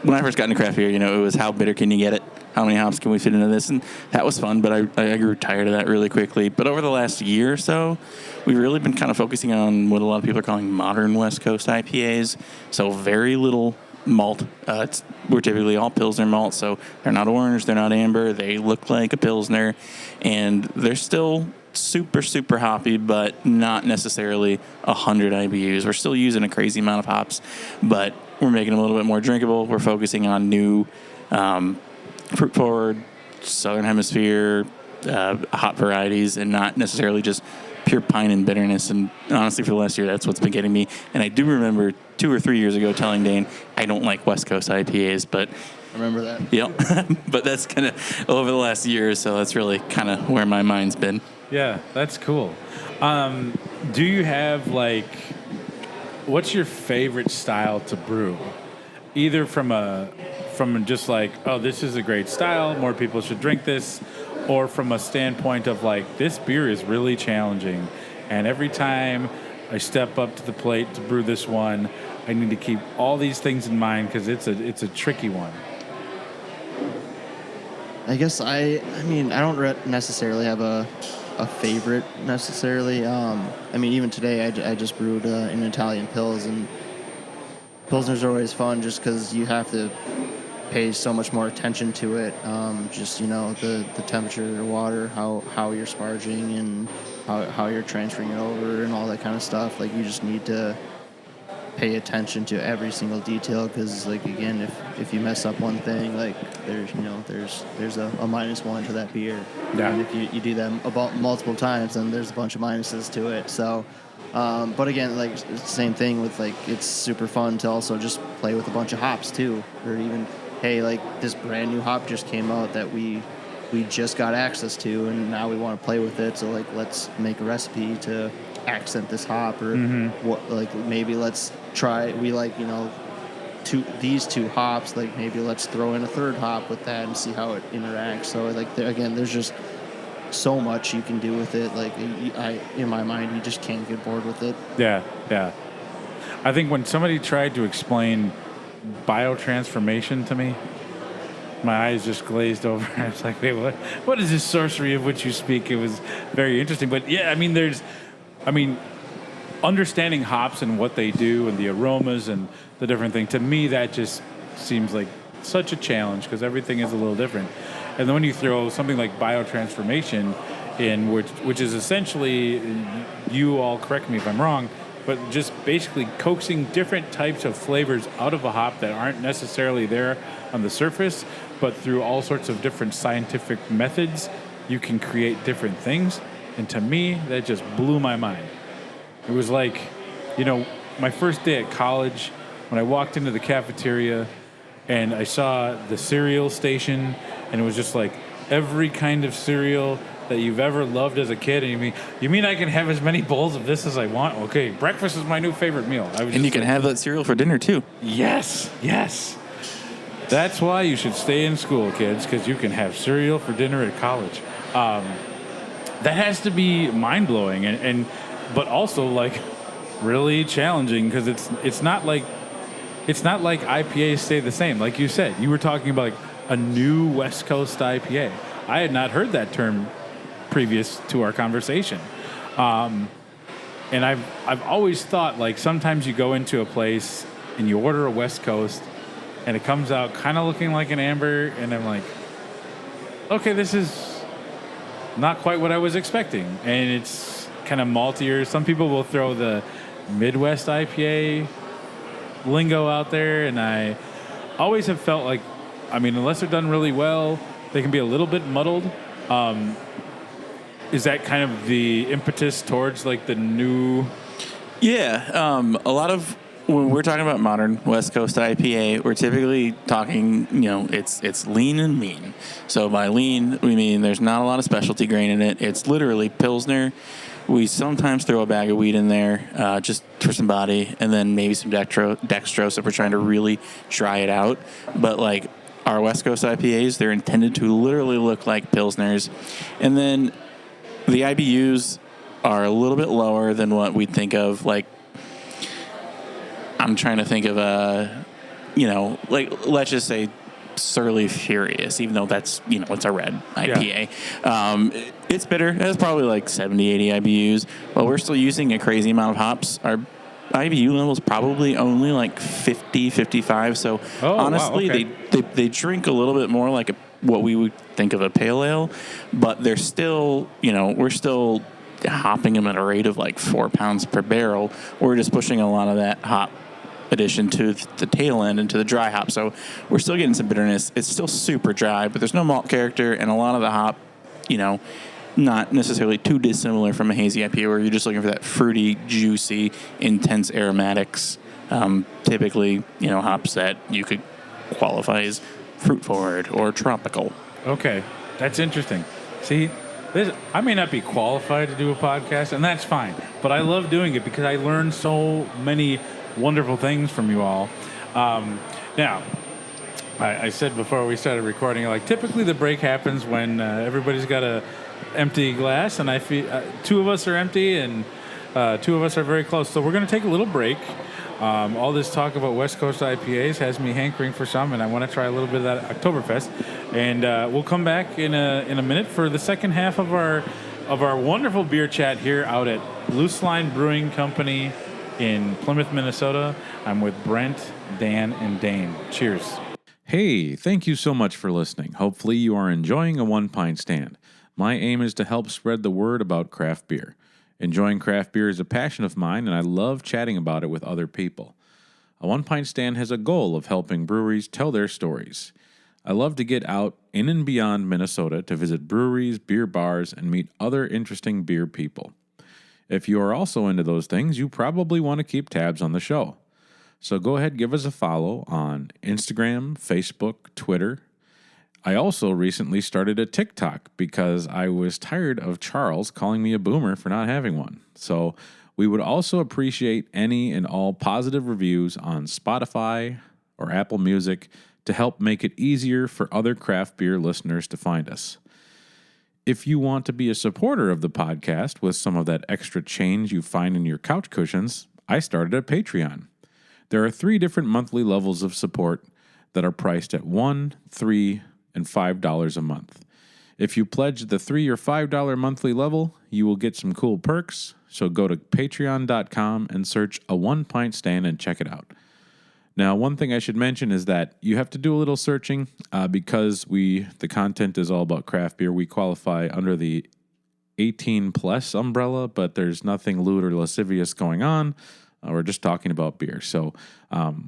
when I first got into craft beer, it was how bitter can you get it? How many hops can we fit into this? And that was fun, but I grew tired of that really quickly. But over the last year or so, we've really been kind of focusing on what a lot of people are calling modern West Coast IPAs. So very little malt. We're typically all Pilsner malt, so they're not orange, they're not amber. They look like a Pilsner, and they're still super, super hoppy, but not necessarily 100 IBUs. We're still using a crazy amount of hops, but we're making them a little bit more drinkable. We're focusing on new fruit-forward, Southern Hemisphere hop varieties, and not necessarily just pure pine and bitterness. And honestly, for the last year, that's what's been getting me. And I do remember 2 or 3 years ago telling Dane, I don't like West Coast IPAs, but... I remember that. Yep. But that's kind of over the last year or so, that's really kind of where my mind's been. Yeah, that's cool. Do you have, like... What's your favorite style to brew? Either from just like, oh, this is a great style, more people should drink this, or from a standpoint of like, this beer is really challenging, and every time I step up to the plate to brew this one, I need to keep all these things in mind because it's a tricky one. I guess I don't necessarily have a favorite necessarily. I mean, even today I just brewed an Italian Pils, and Pilsners are always fun just because you have to pay so much more attention to it. Just, the temperature of the water, how you're sparging, and how you're transferring it over and all that kind of stuff. Like, you just need to pay attention to every single detail because, like, again, if you mess up one thing, like, there's a -1 to that beer. Yeah. And if you do that about multiple times, then there's a bunch of minuses to it. So, but again, like, it's the same thing with, like, it's super fun to also just play with a bunch of hops too, or even, hey, like, this brand new hop just came out that we just got access to, and now we want to play with it. So, like, let's make a recipe to accent this hop, or what, like, maybe let's try, we like, these two hops, like, maybe let's throw in a third hop with that and see how it interacts. So, like, there's just so much you can do with it. Like, in my mind, you just can't get bored with it. Yeah. I think when somebody tried to explain biotransformation to me, my eyes just glazed over. I was like, wait, what is this sorcery of which you speak? It was very interesting. But yeah, understanding hops and what they do and the aromas and the different things, to me, that just seems like such a challenge because everything is a little different. And then when you throw something like biotransformation in, which is essentially, you all correct me if I'm wrong, but just basically coaxing different types of flavors out of a hop that aren't necessarily there on the surface, but through all sorts of different scientific methods, you can create different things. And to me, that just blew my mind. It was like, my first day at college, when I walked into the cafeteria and I saw the cereal station, and it was just like every kind of cereal that you've ever loved as a kid, and you mean I can have as many bowls of this as I want? Okay, breakfast is my new favorite meal. And you can have that cereal for dinner too. Yes. That's why you should stay in school, kids, because you can have cereal for dinner at college. That has to be mind-blowing, and but also, like, really challenging because it's not like IPAs stay the same. Like you said, you were talking about, like, a new West Coast IPA. I had not heard that term previous to our conversation. And I've always thought, like, sometimes you go into a place and you order a West Coast and it comes out kind of looking like an amber, and I'm like, okay, this is not quite what I was expecting. And it's kind of maltier. Some people will throw the Midwest IPA lingo out there, and I always have felt like, unless they're done really well, they can be a little bit muddled. Is that kind of the impetus towards, like, the new Yeah, a lot of when we're talking about modern West Coast IPA, we're typically talking, it's lean and mean. So by lean, we mean there's not a lot of specialty grain in it. It's literally Pilsner. We sometimes throw a bag of wheat in there just for some body, and then maybe some dextrose if we're trying to really dry it out. But like our West Coast IPAs, they're intended to literally look like Pilsners. And then the IBUs are a little bit lower than what we'd think of. Like, I'm trying to think of let's just say Surly Furious, even though that's, it's a red IPA. Yeah. It's bitter. It has probably like 70, 80 IBUs, but we're still using a crazy amount of hops. Our IBU level is probably only like 50, 55. So honestly, wow, okay. they drink a little bit more like what we would think of a pale ale, but they're still, we're still hopping them at a rate of like 4 pounds per barrel. We're just pushing a lot of that hop addition to the tail end and to the dry hop. So we're still getting some bitterness. It's still super dry, but there's no malt character, and a lot of the hop, not necessarily too dissimilar from a hazy IPA where you're just looking for that fruity, juicy, intense aromatics. Typically, hops that you could qualify as fruit forward or tropical. Okay, that's interesting. See, I may not be qualified to do a podcast, and that's fine, but I love doing it because I learn so many wonderful things from you all. Now, I said before we started recording, like typically the break happens when everybody's got a empty glass, and I feel two of us are empty and two of us are very close. So we're going to take a little break. All this talk about West Coast IPAs has me hankering for some, and I want to try a little bit of that Oktoberfest. And we'll come back in a minute for the second half of our wonderful beer chat here out at Luce Brewing Company in Plymouth, Minnesota. I'm with Brent, Dan, and Dane. Cheers. Hey, thank you so much for listening. Hopefully you are enjoying a One Pint Stand. My aim is to help spread the word about craft beer. Enjoying craft beer is a passion of mine, and I love chatting about it with other people. A One Pint Stand has a goal of helping breweries tell their stories. I love to get out in and beyond Minnesota to visit breweries, beer bars, and meet other interesting beer people. If you are also into those things, you probably want to keep tabs on the show. So go ahead, give us a follow on Instagram, Facebook, Twitter. I also recently started a TikTok because I was tired of Charles calling me a boomer for not having one. So we would also appreciate any and all positive reviews on Spotify or Apple Music to help make it easier for other craft beer listeners to find us. If you want to be a supporter of the podcast with some of that extra change you find in your couch cushions, I started a Patreon. There are 3 different monthly levels of support that are priced at $1, $3, and $5 a month. If you pledge the $3 or $5 monthly level, you will get some cool perks, so go to patreon.com and search A One Pint Stand and check it out. Now, one thing I should mention is that you have to do a little searching because the content is all about craft beer. We qualify under the 18 plus umbrella, but there's nothing lewd or lascivious going on. We're just talking about beer. So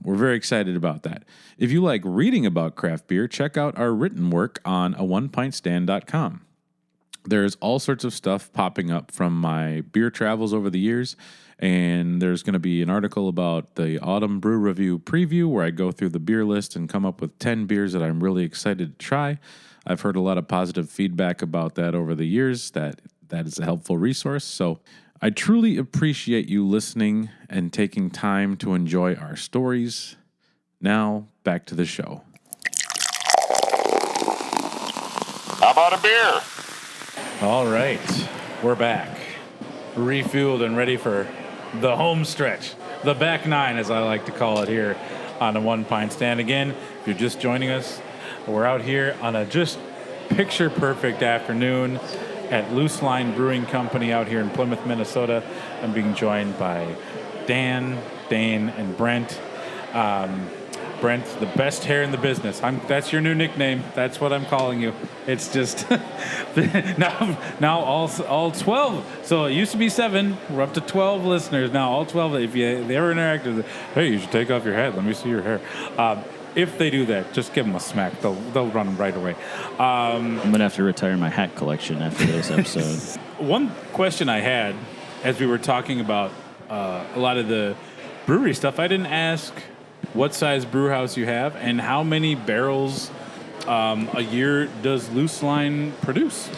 we're very excited about that. If you like reading about craft beer, check out our written work on aonepintstand.com. There's all sorts of stuff popping up from my beer travels over the years. And there's going to be an article about the Autumn Brew Review preview where I go through the beer list and come up with 10 beers that I'm really excited to try. I've heard a lot of positive feedback about that over the years, that is a helpful resource. So I truly appreciate you listening and taking time to enjoy our stories. Now, back to the show. How about a beer? All right, we're back. Refueled and ready for the home stretch. The back nine, as I like to call it here on the One Pint Stand. Again, if you're just joining us, we're out here on a just picture-perfect afternoon at Luce Brewing Company out here in Plymouth, Minnesota. I'm being joined by Dan, Dane, and Brent. Brent, the best hair in the business. That's your new nickname. That's what I'm calling you. It's just now all 12. So it used to be 7. We're up to 12 listeners now. All 12. If they ever interact with, hey, you should take off your hat. Let me see your hair. If they do that, just give them a smack. They'll run right away. I'm gonna have to retire my hat collection after this episode. One question I had as we were talking about a lot of the brewery stuff, I didn't ask what size brew house you have and how many barrels a year does Luce Line produce?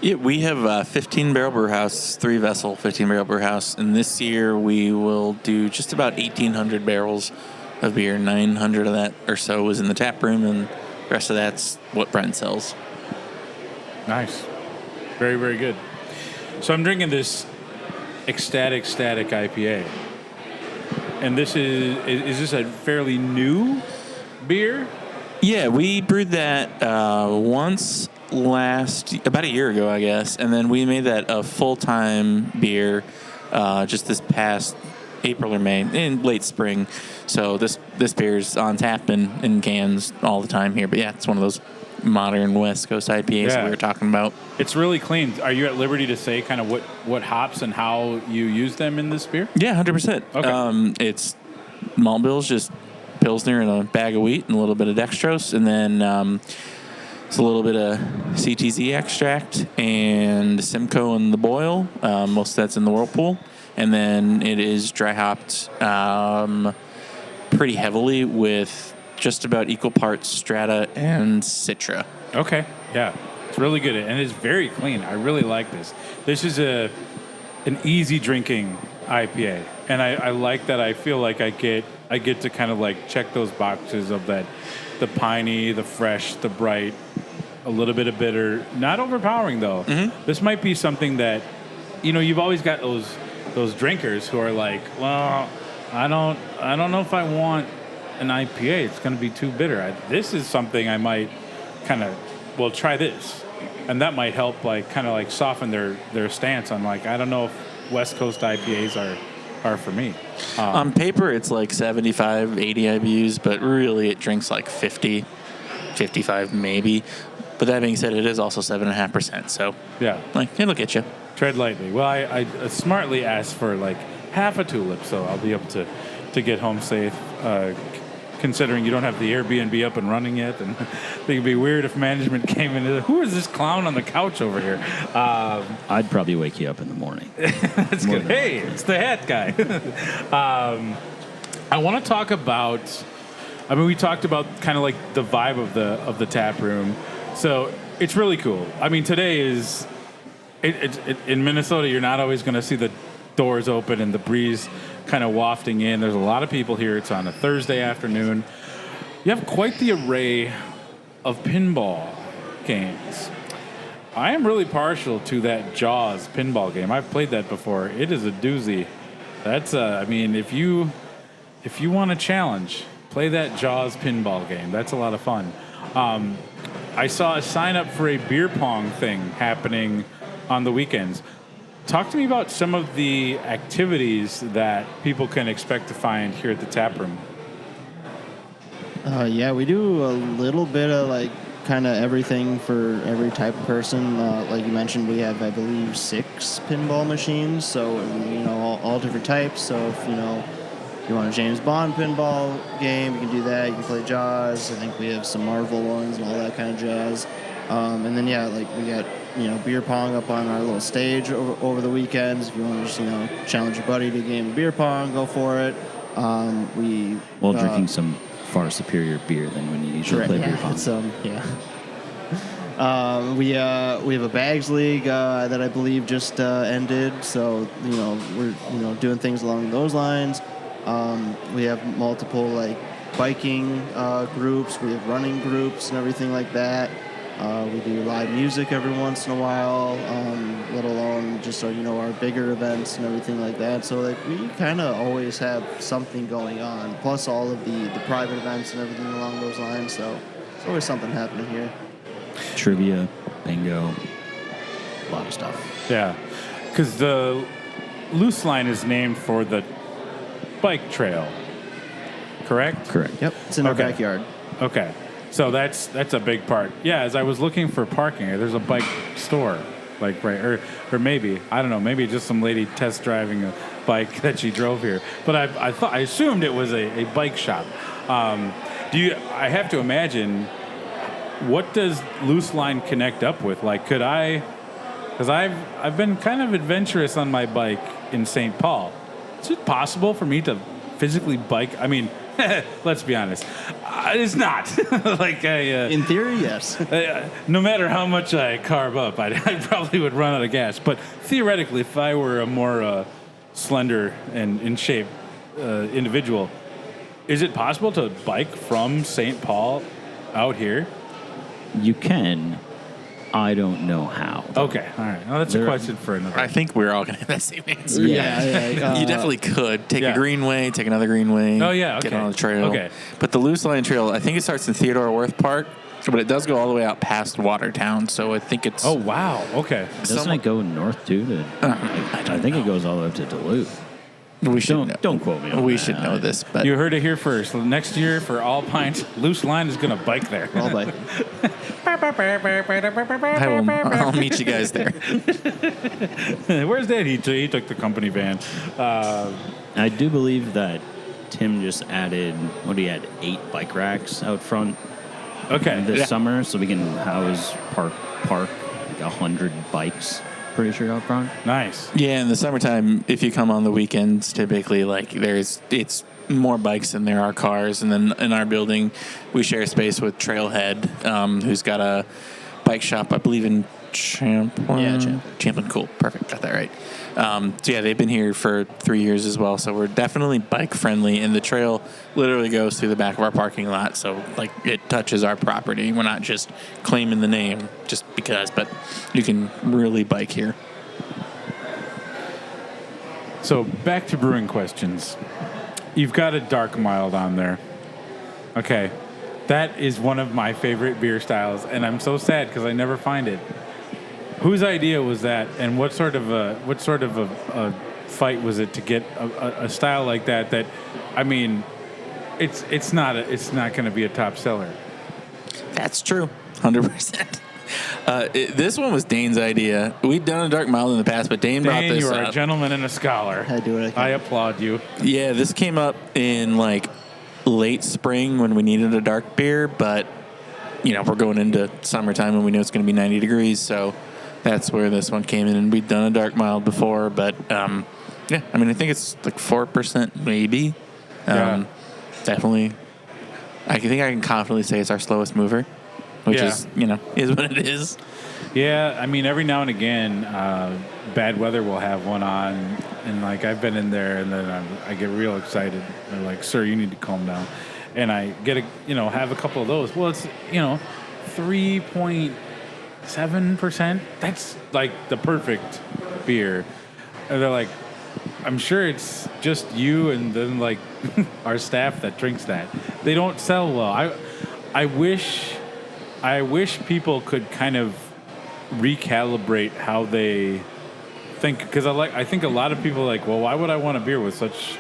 Yeah, we have a 15-barrel brew house, 3-vessel 15-barrel brew house, and this year we will do just about 1,800 barrels of beer. 900 of that or so was in the tap room, and the rest of that's what Brent sells. Nice. Very, very good. So I'm drinking this Ecstatic IPA. And this is this a fairly new beer? Yeah, we brewed that once about a year ago, I guess, and then we made that a full-time beer just this past April or May, in late spring. So this beer's on tap in cans all the time here. But yeah, it's one of those modern West Coast IPAs that we were talking about. It's really clean. Are you at liberty to say kind of what hops and how you use them in this beer? Yeah, 100%. Okay. It's malt bills, just Pilsner and a bag of wheat and a little bit of dextrose, and then it's a little bit of CTZ extract and Simcoe in the boil. Most of that's in the Whirlpool. And then it is dry hopped pretty heavily with just about equal parts Strata and Citra. Okay. Yeah. It's really good. And it's very clean. I really like this. This is an easy drinking IPA. And I like that. I feel like I get to kind of like check those boxes of that, the piney, the fresh, the bright, a little bit of bitter, not overpowering though. Mm-hmm. This might be something that, you've always got those drinkers who are like, well, I don't know if I want an IPA. It's going to be too bitter. This is something I might kind of, try this. And that might help kind of soften their stance on I don't know if West Coast IPAs are for me. On paper, it's 75, 80 IBUs, but really it drinks 50, 55 maybe. But that being said, it is also 7.5%. So yeah, it'll get you. Tread lightly. Well, I smartly asked for half a tulip, so I'll be able to get home safe. Considering you don't have the Airbnb up and running yet, and it'd be weird if management came in. Who is this clown on the couch over here? I'd probably wake you up in the morning. That's good. Hey, it's the hat guy. I want to talk about. We talked about kind of the vibe of the tap room. So it's really cool. Today is in Minnesota. You're not always going to see the doors open and the breeze kind of wafting in. There's a lot of people here. It's on a Thursday afternoon. You have quite the array of pinball games. I am really partial to that Jaws pinball game. I've played that before. It is a doozy. That's if you want a challenge, play that Jaws pinball game. That's a lot of fun. I saw a sign up for a beer pong thing happening on the weekends. Talk to me about some of the activities that people can expect to find here at the tap room. Yeah, we do a little bit of kind of everything for every type of person. Like you mentioned, we have, I believe, 6 pinball machines. So, all different types. So if, you want a James Bond pinball game, you can do that. You can play Jaws. I think we have some Marvel ones and all that kind of jazz. And then, we got, beer pong up on our little stage over the weekends. If you want to just, challenge your buddy to a game of beer pong, go for it. While drinking some far superior beer than when you usually play beer pong. We have a bags league that I believe just ended. So, we're, doing things along those lines. We have multiple, biking groups. We have running groups and everything like that. We do live music every once in a while, let alone just our bigger events and everything like that. So we kind of always have something going on, plus all of the private events and everything along those lines. So there's always something happening here. Trivia, bingo, a lot of stuff. Yeah, because the Luce Line is named for the bike trail, correct? Correct. Yep, it's in our backyard. Okay. So that's a big part. Yeah, as I was looking for parking, there's a bike store, right, or maybe, I don't know, maybe just some lady test driving a bike that she drove here. But I assumed it was a bike shop. I have to imagine, what does Luce Line connect up with? Could I, because I've been kind of adventurous on my bike in St. Paul. is it possible for me to physically bike? I mean, let's be honest, it's not. In theory, yes. No matter how much I carve up, I probably would run out of gas. But theoretically, if I were a more slender and in shape individual, is it possible to bike from St. Paul out here? You can. I don't know how. Okay, all right. Well, that's a question for another. I think we're all going to have that same answer. Yeah. You definitely could take yeah. a greenway, take another greenway. Oh, yeah, Get okay. on the trail. Okay. But the Luce Line Trail, I think it starts in Theodore Wirth Park, but it does go all the way out past Watertown. So I think it's. Oh, wow. Okay. Doesn't it go north too? I think it goes all the way up to Duluth. We should Don't quote me on We that. should know this, but You heard it here first. Next year for All Pints, Luce Line is going to bike there. All biking. I'll meet you guys there. Where's Dad? He took the company van. I do believe that Tim just added, 8 bike racks out front Okay. this summer, so we can house park like 100 bikes. Pretty sure out front. Nice. Yeah, in the summertime, if you come on the weekends, typically it's more bikes than there are cars. And then in our building, we share space with Trailhead, who's got a bike shop, I believe, in Champlin. Yeah, Champlin. Champlin, cool, perfect, got that right. So yeah, they've been here for 3 years as well. So we're definitely bike friendly, and the trail literally goes through the back of our parking lot. So like it touches our property. We're not just claiming the name just because, but you can really bike here. So back to brewing questions. You've got a dark mild on there. Okay. That is one of my favorite beer styles, and I'm so sad because I never find it. Whose idea was that, and what sort of a fight was it to get a style like that? That, I mean, it's not going to be a top seller. That's true, 100%. This one was Dane's idea. We'd done a dark mild in the past, but Dane brought Dane, this you are up. a gentleman and a scholar. I do what I can. I applaud you. Yeah, this came up in like late spring when we needed a dark beer, but we're going into summertime and we know it's going to be 90 degrees, so that's where this one came in. And we'd done a dark mild before, but yeah, I mean, I think it's like 4% maybe. Yeah. Definitely. I think I can confidently say it's our slowest mover, which is what it is. Yeah, I mean, every now and again, bad weather will have one on, and like I've been in there, and then I get real excited. They're like, "Sir, you need to calm down," and I get have a couple of those. Well, it's 3.7%. That's like the perfect beer. And they're like, "I'm sure it's just you and then like our staff that drinks that. They don't sell well." I wish people could kind of recalibrate how they think, because I think a lot of people are like, well, why would I want a beer with such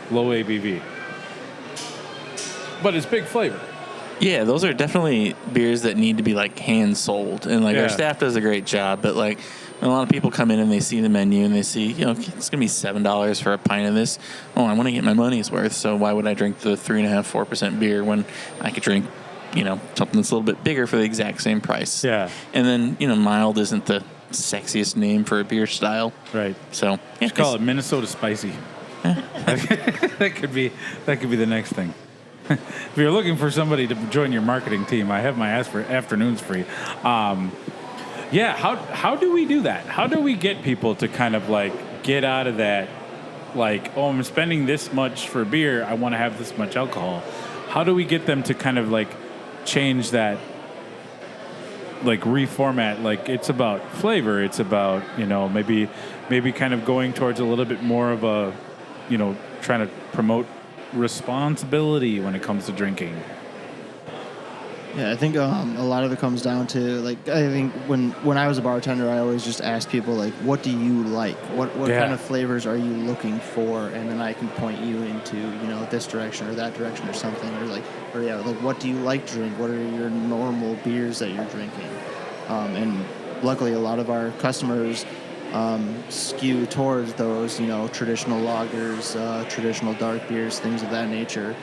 low ABV? But it's big flavor. Yeah, those are definitely beers that need to be like hand sold, and like our staff does a great job. But like when a lot of people come in and they see the menu and they see, it's gonna be $7 for a pint of this. Oh, I want to get my money's worth. So why would I drink the 3.5-4% beer when I could drink something that's a little bit bigger for the exact same price? Yeah. And then mild isn't the sexiest name for a beer style, Right. so Just call it Minnesota Spicy. that could be the next thing. If you're looking for somebody to join your marketing team, I have my afternoons free. Yeah, how do we do that? How do we get people to kind of like get out of that, like, oh, I'm spending this much for beer, I want to have this much alcohol? How do we get them to kind of like change that, like reformat? Like it's about flavor, it's about maybe kind of going towards a little bit more of a trying to promote responsibility when it comes to drinking. Yeah, I think a lot of it comes down to, like, I think when I was a bartender, I always just asked people, like, what do you like? What kind of flavors are you looking for? And then I can point you into, this direction or that direction or something. Or what do you like to drink? What are your normal beers that you're drinking? And luckily, a lot of our customers skew towards those, traditional lagers, traditional dark beers, things of that nature.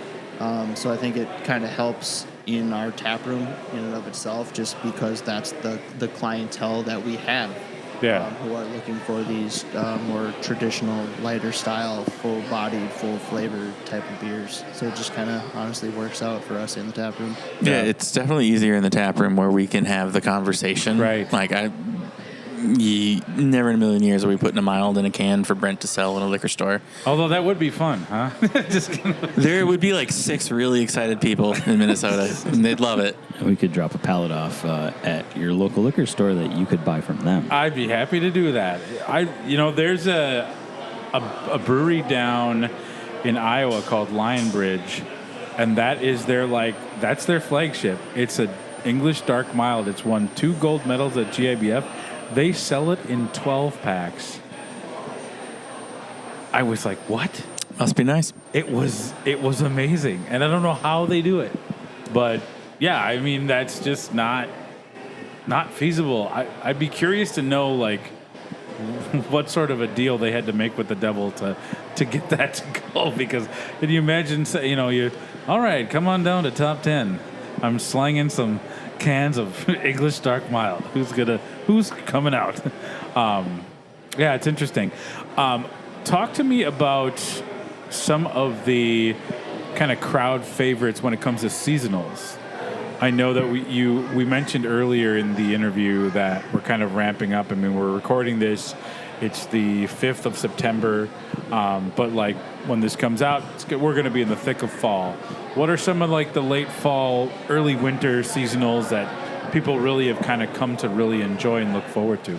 So I think it kind of helps in our tap room in and of itself, just because that's the clientele that we have. Yeah. who are looking for these more traditional, lighter style, full-bodied, full-flavor type of beers. So it just kind of honestly works out for us in the tap room. Yeah, it's definitely easier in the tap room where we can have the conversation. Right. Like never in a million years are we putting a mild in a can for Brent to sell in a liquor store. Although that would be fun, huh? Just kidding. There would be like 6 really excited people in Minnesota, and they'd love it. We could drop a pallet off at your local liquor store that you could buy from them. I'd be happy to do that. There's a brewery down in Iowa called Lionbridge, and that's their flagship. It's a English dark mild. It's won 2 gold medals at GIBF. They sell it in 12 packs. I was like, what? Must be nice. It was amazing, and I don't know how they do it, but yeah, I mean that's just not feasible. I'd be curious to know like what sort of a deal they had to make with the devil to get that to go. Because can you imagine? All right, come on down to top 10. I'm slanging some cans of English dark mild. Who's coming out? Yeah, it's interesting. Talk to me about some of the kind of crowd favorites when it comes to seasonals. I know that we mentioned earlier in the interview that we're kind of ramping up. I mean, we're recording this. It's the 5th of September, but like when this comes out, we're going to be in the thick of fall. What are some of like the late fall, early winter seasonals that people really have kind of come to really enjoy and look forward to?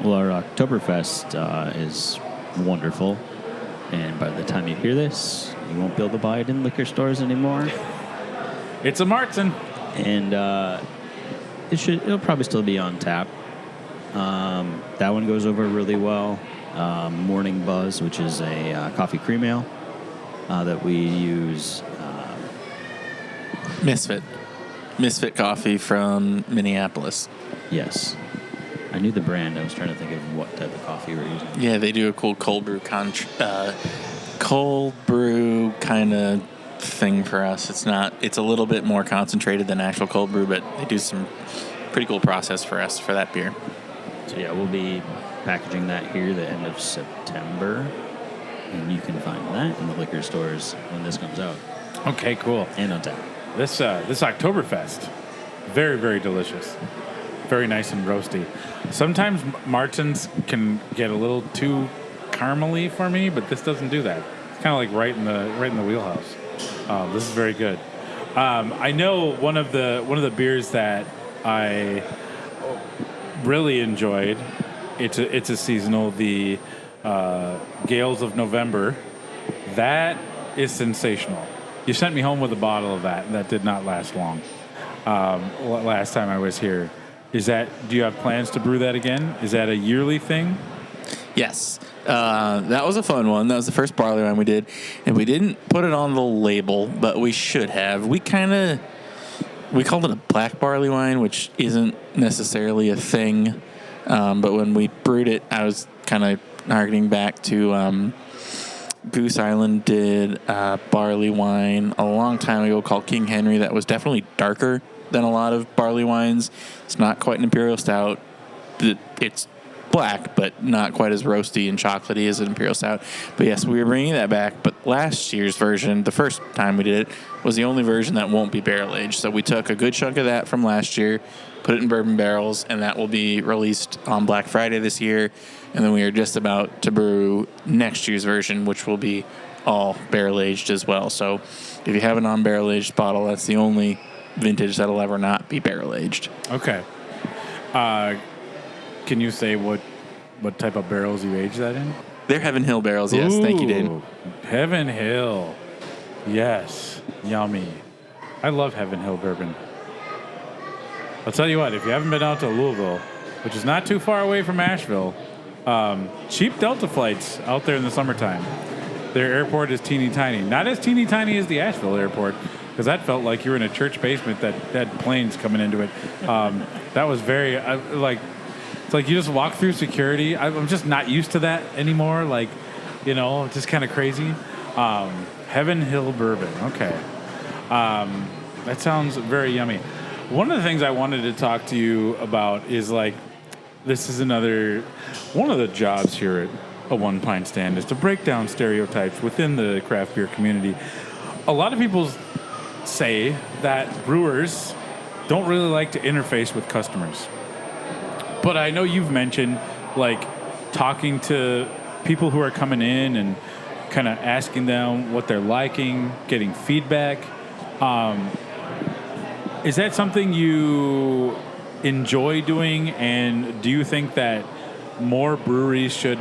Well, our Oktoberfest is wonderful, and by the time you hear this, you won't be able to buy it in liquor stores anymore. It's a Martin, and it'll probably still be on tap. That one goes over really well. Morning Buzz, which is a coffee cream ale that we use. Misfit coffee from Minneapolis. Yes. I knew the brand. I was trying to think of what type of coffee we're using. Yeah, they do a cool cold brew kind of thing for us. It's a little bit more concentrated than actual cold brew, but they do some pretty cool process for us for that beer. So yeah, we'll be packaging that here the end of September, and you can find that in the liquor stores when this comes out. Okay, cool. And on tap. This Oktoberfest, very, very delicious. Very nice and roasty. Sometimes Martins can get a little too caramely for me, but this doesn't do that. It's kind of like right in the wheelhouse. This is very good. I know one of the beers that I really enjoyed. It's a seasonal. The Gales of November. That is sensational. You sent me home with a bottle of that, and that did not last long. Last time I was here. Do you have plans to brew that again? Is that a yearly thing? Yes. That was a fun one. That was the first barley wine we did. And we didn't put it on the label, but we should have. We called it a black barley wine, which isn't necessarily a thing. But when we brewed it, I was kind of harkening back to Goose Island did barley wine a long time ago called King Henry that was definitely darker than a lot of barley wines. It's not quite an imperial stout. It's black, but not quite as roasty and chocolatey as an imperial stout. But yes, we were bringing that back. But last year's version, the first time we did it, was the only version that won't be barrel aged. So we took a good chunk of that from last year, put it in bourbon barrels, and that will be released on Black Friday this year. And then we are just about to brew next year's version, which will be all barrel aged as well. So if you have a non-barrel aged bottle, that's the only vintage that'll ever not be barrel aged. Okay. Can you say what type of barrels you age that in? They're Heaven Hill barrels, yes. Thank you, Dave. Heaven Hill. Yes. Yummy. I love Heaven Hill bourbon. I'll tell you what, if you haven't been out to Louisville, which is not too far away from Asheville, cheap Delta flights out there in the summertime. Their airport is teeny tiny. Not as teeny tiny as the Asheville airport, because that felt like you were in a church basement that had planes coming into it. That was very, it's like you just walk through security. I'm just not used to that anymore. Just kind of crazy. Heaven Hill bourbon. Okay. That sounds very yummy. One of the things I wanted to talk to you about is this is one of the jobs here at a One Pint Stand is to break down stereotypes within the craft beer community. A lot of people say that brewers don't really like to interface with customers. But I know you've mentioned, like, talking to people who are coming in and kind of asking them what they're liking, getting feedback. Is that something you enjoy doing, and do you think that more breweries should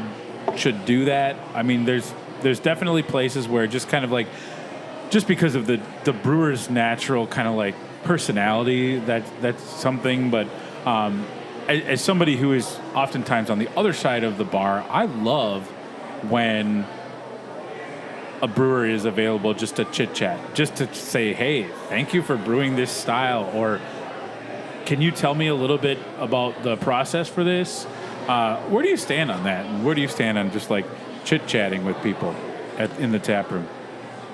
do that? I mean, there's definitely places where just kind of like, just because of the brewer's natural kind of like personality, that's something. But as somebody who is oftentimes on the other side of the bar, I love when a brewery is available just to chit chat, just to say, hey, thank you for brewing this style, or can you tell me a little bit about the process for this? Where do you stand on that? And where do you stand on just like chit chatting with people in the tap room?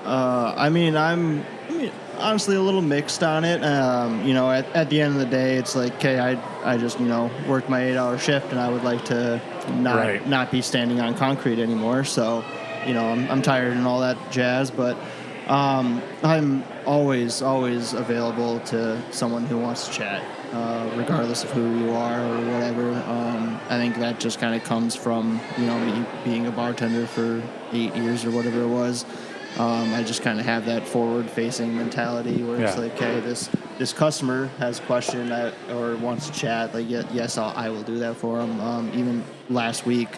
I mean, I'm honestly a little mixed on it. At the end of the day, it's like, okay, I just worked my 8-hour shift, and I would like to not be standing on concrete anymore. So, I'm tired and all that jazz. But I'm always available to someone who wants to chat, regardless of who you are or whatever. I think that just kind of comes from me being a bartender for 8 years or whatever it was. I just kind of have that forward-facing mentality where it's like, okay, this customer has a question or wants to chat. Like, yes, I will do that for them. Even last week,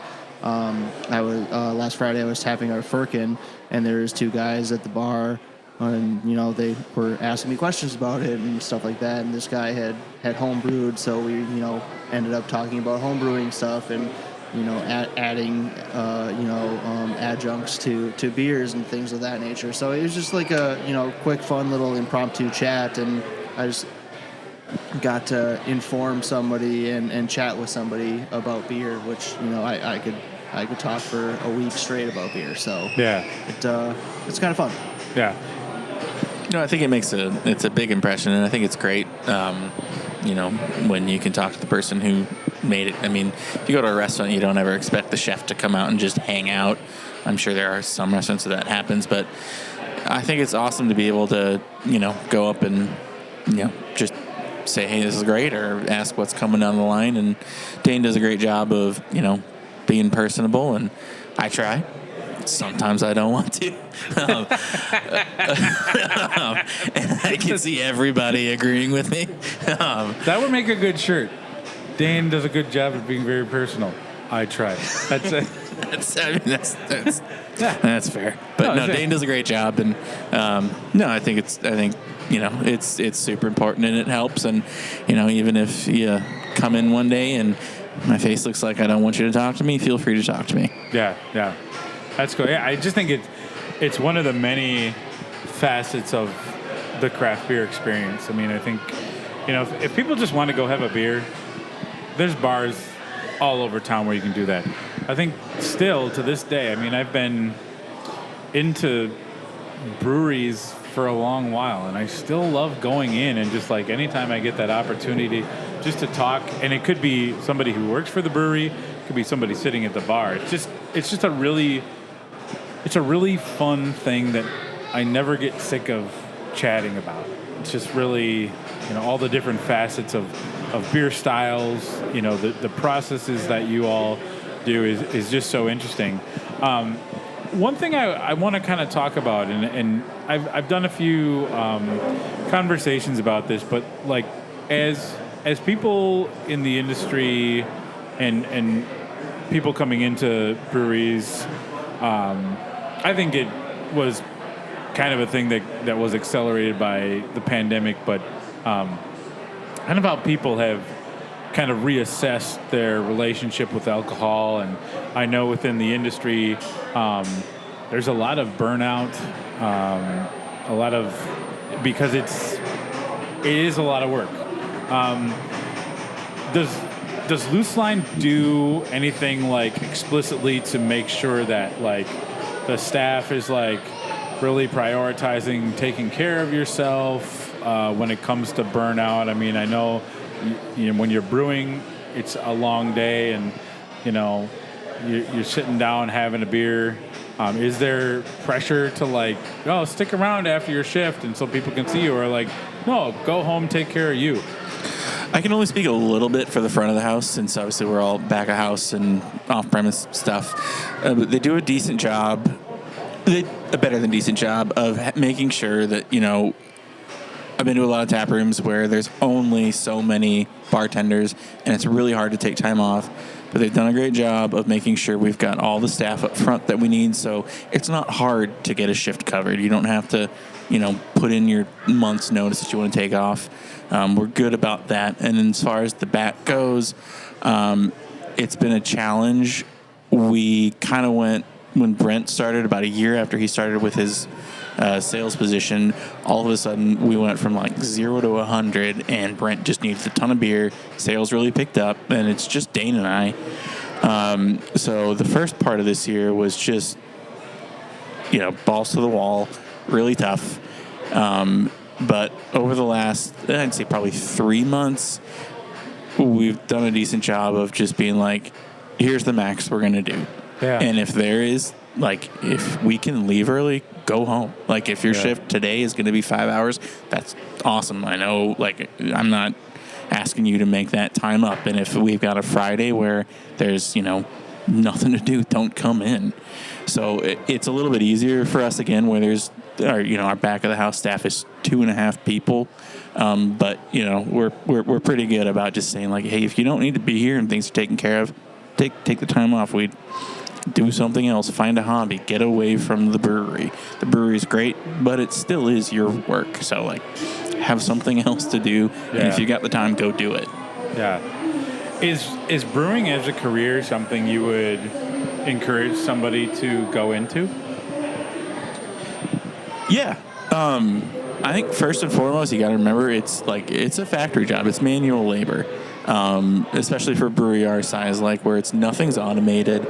last Friday, I was tapping our Firkin, and there was 2 guys at the bar, and they were asking me questions about it and stuff like that. And this guy had home brewed, so we ended up talking about home brewing stuff and adding adjuncts to beers and things of that nature. So it was just like a quick, fun little impromptu chat, and I just got to inform somebody and chat with somebody about beer, which I could talk for a week straight about beer. So it's kind of fun. Yeah. I think it's a big impression, and I think it's great. When you can talk to the person who made it. I mean, if you go to a restaurant, you don't ever expect the chef to come out and just hang out. I'm sure there are some restaurants where that happens, but I think it's awesome to be able to, go up and, just say, hey, this is great, or ask what's coming down the line. And Dane does a great job of, being personable, and I try. Sometimes I don't want to. And I can see everybody agreeing with me. That would make a good shirt. Dane does a good job of being very personal. I try. That's it. That's fair. But Dane does a great job, and I think it's super important, and it helps. And even if you come in one day and my face looks like I don't want you to talk to me, feel free to talk to me. Yeah. That's cool. Yeah, I just think it's one of the many facets of the craft beer experience. I mean, I think, if people just want to go have a beer, there's bars all over town where you can do that. I think still to this day, I mean, I've been into breweries for a long while, and I still love going in and just like anytime I get that opportunity just to talk, and it could be somebody who works for the brewery, it could be somebody sitting at the bar. It's just a really fun thing that I never get sick of chatting about. It's just really, all the different facets of beer styles, the processes that you all do is just so interesting. One thing I want to kind of talk about, and I've done a few conversations about this, but like as people in the industry and people coming into breweries, I think it was kind of a thing that was accelerated by the pandemic, but kind of how people have kind of reassessed their relationship with alcohol. And I know within the industry, there's a lot of burnout, because it is a lot of work. Does Luce Line do anything like explicitly to make sure that like the staff is like really prioritizing taking care of yourself when it comes to burnout? I mean, I know when you're brewing, it's a long day and, you know, you're sitting down having a beer. Is there pressure to like, oh, stick around after your shift and so people can see you, or like, no, go home, take care of you? I can only speak a little bit for the front of the house, since obviously we're all back of house and off-premise stuff. But they do a decent job, a better than decent job of making sure that, you know, I've been to a lot of tap rooms where there's only so many bartenders and it's really hard to take time off. But they've done a great job of making sure we've got all the staff up front that we need. So it's not hard to get a shift covered. You don't have to, you know, put in your month's notice that you want to take off. We're good about that. And as far as the back goes, it's been a challenge. We kind of went, when Brent started, about a year after he started with his sales position, all of a sudden we went from like 0 to 100, and Brent just needs a ton of beer. Sales really picked up, and it's just Dane and I. So the first part of this year was just, you know, balls to the wall, really tough. But over the last, I'd say probably 3 months, we've done a decent job of just being like, here's the max we're going to do. Yeah. And if there is, like, if we can leave early, go home. Like, if your shift today is going to be 5 hours, that's awesome. I know, like, I'm not asking you to make that time up. And if we've got a Friday where there's, you know, nothing to do, don't come in. So it's a little bit easier for us, again, where there's, our back of the house staff is 2.5 people. But, you know, we're pretty good about just saying, like, hey, if you don't need to be here and things are taken care of, take the time off. We do something else, find a hobby, get away from the brewery. The brewery's great, but it still is your work. So, like, have something else to do, and if you got the time, go do it. Yeah. Is brewing as a career something you would encourage somebody to go into? Yeah. I think first and foremost, you got to remember it's a factory job. It's manual labor. Especially for a brewery our size, like where nothing's automated.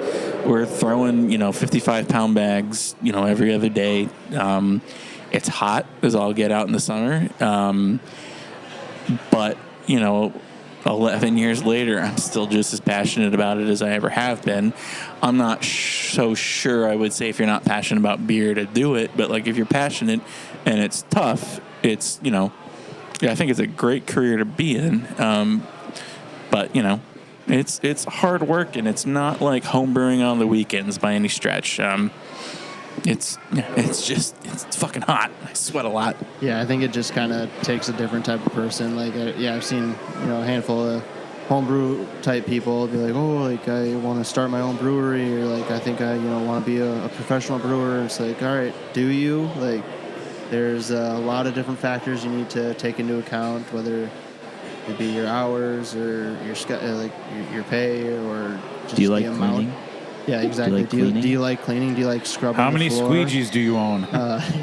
We're throwing, 55-pound bags, every other day. It's hot as all get out in the summer. But, 11 years later, I'm still just as passionate about it as I ever have been. I'm not so sure I would say if you're not passionate about beer to do it, but like if you're passionate and it's tough, it's, I think it's a great career to be in. But, it's hard work, and it's not like home brewing on the weekends by any stretch. It's fucking hot. I sweat a lot. Yeah, I think it just kind of takes a different type of person. Like, I've seen, a handful of homebrew type people be like, oh, like, I want to start my own brewery, or like, I think I, want to be a professional brewer. It's like, all right, do you? Like, there's a lot of different factors you need to take into account, whether it be your hours or your pay or just do you the like amount. cleaning? Yeah, exactly. Do you like cleaning? Do you like scrubbing How the many floor? squeegees do you own?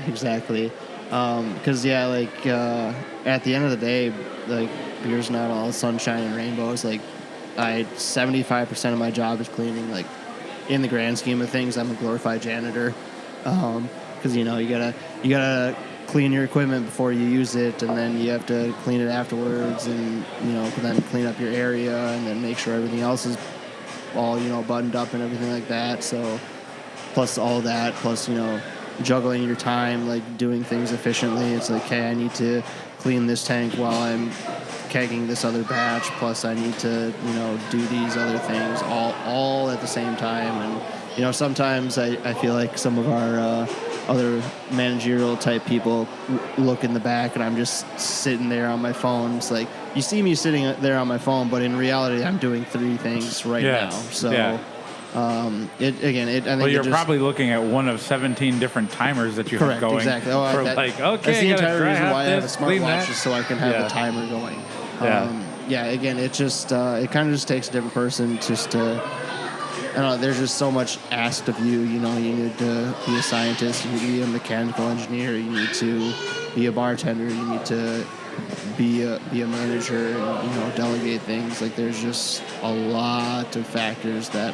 Exactly. Because, at the end of the day, like, beer's not all sunshine and rainbows. Like, 75% of my job is cleaning. Like, in the grand scheme of things, I'm a glorified janitor. Because, you gotta clean your equipment before you use it, and then you have to clean it afterwards, and, then clean up your area, and then make sure everything else is all, buttoned up and everything like that. So, plus all that, plus, juggling your time, like doing things efficiently. It's like, hey, I need to clean this tank while I'm kegging this other batch, plus I need to, do these other things all at the same time. And, sometimes I feel like some of our other managerial type people look in the back, and I'm just sitting there on my phone. It's like, you see me sitting there on my phone, but in reality, I'm doing 3 things right now. So, I think you're probably looking at one of 17 different timers that you have going. Exactly. That's the entire reason why I have a smartwatch, is so I can have a timer going. Yeah. It just it kind of just takes a different person just to. I don't know, there's just so much asked of you. You need to be a scientist, you need to be a mechanical engineer, you need to be a bartender, you need to be a manager, and delegate things. Like, there's just a lot of factors that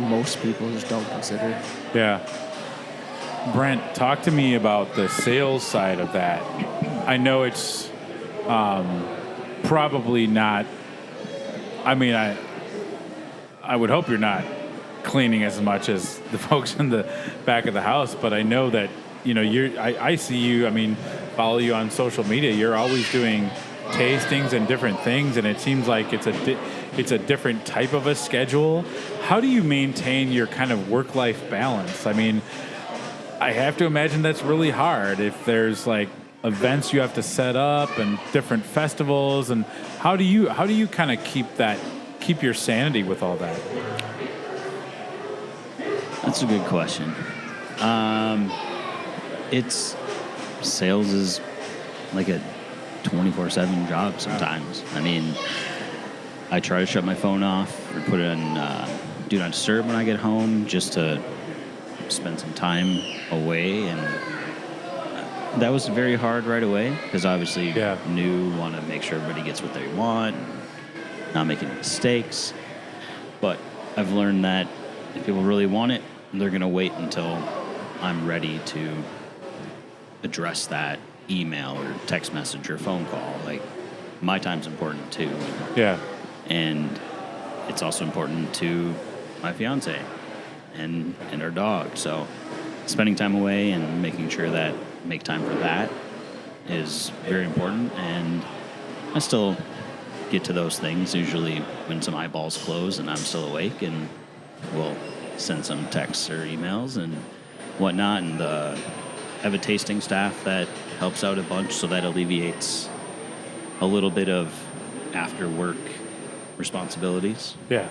most people just don't consider. Yeah. Brent, talk to me about the sales side of that. I know it's probably not I mean, I would hope you're not cleaning as much as the folks in the back of the house, but I know that, you know, I see you, I mean, follow you on social media. You're always doing tastings and different things, and it seems like it's a different type of a schedule. How do you maintain your kind of work-life balance? I mean, I have to imagine that's really hard if there's like events you have to set up and different festivals, and how do you kind of keep your sanity with all that? That's a good question. It's sales is like a 24/7 job sometimes. I mean, I try to shut my phone off or put it on do not disturb when I get home, just to spend some time away. And that was very hard right away, because obviously want to make sure everybody gets what they want, not making mistakes. But I've learned that if people really want it, they're going to wait until I'm ready to address that email or text message or phone call. Like, my time's important too. Yeah. And it's also important to my fiance and our dog. So spending time away and making sure that make time for that is very important. And I still get to those things usually when some eyeballs close and I'm still awake, and we'll send some texts or emails and whatnot. And I have a tasting staff that helps out a bunch, so that alleviates a little bit of after work responsibilities. Yeah.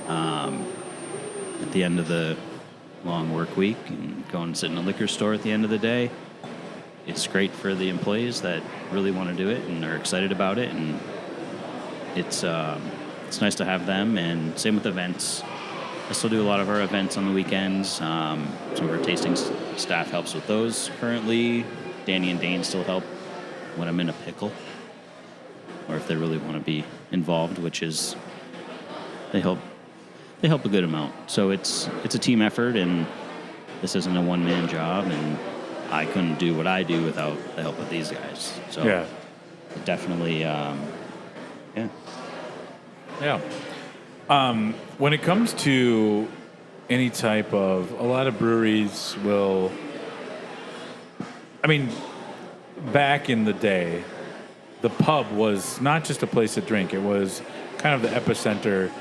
At the end of the long work week, and go and sit in a liquor store at the end of the day, it's great for the employees that really want to do it and are excited about it, and it's nice to have them. And same with events. I still do a lot of our events on the weekends. Some of our tasting staff helps with those currently. Danny and Dane still help when I'm in a pickle, or if they really want to be involved, which is they help a good amount. So it's a team effort, and this isn't a one-man job, and I couldn't do what I do without the help of these guys. So definitely, yeah. When it comes to any type of, a lot of breweries will, I mean, back in the day, the pub was not just a place to drink. It was kind of the epicenter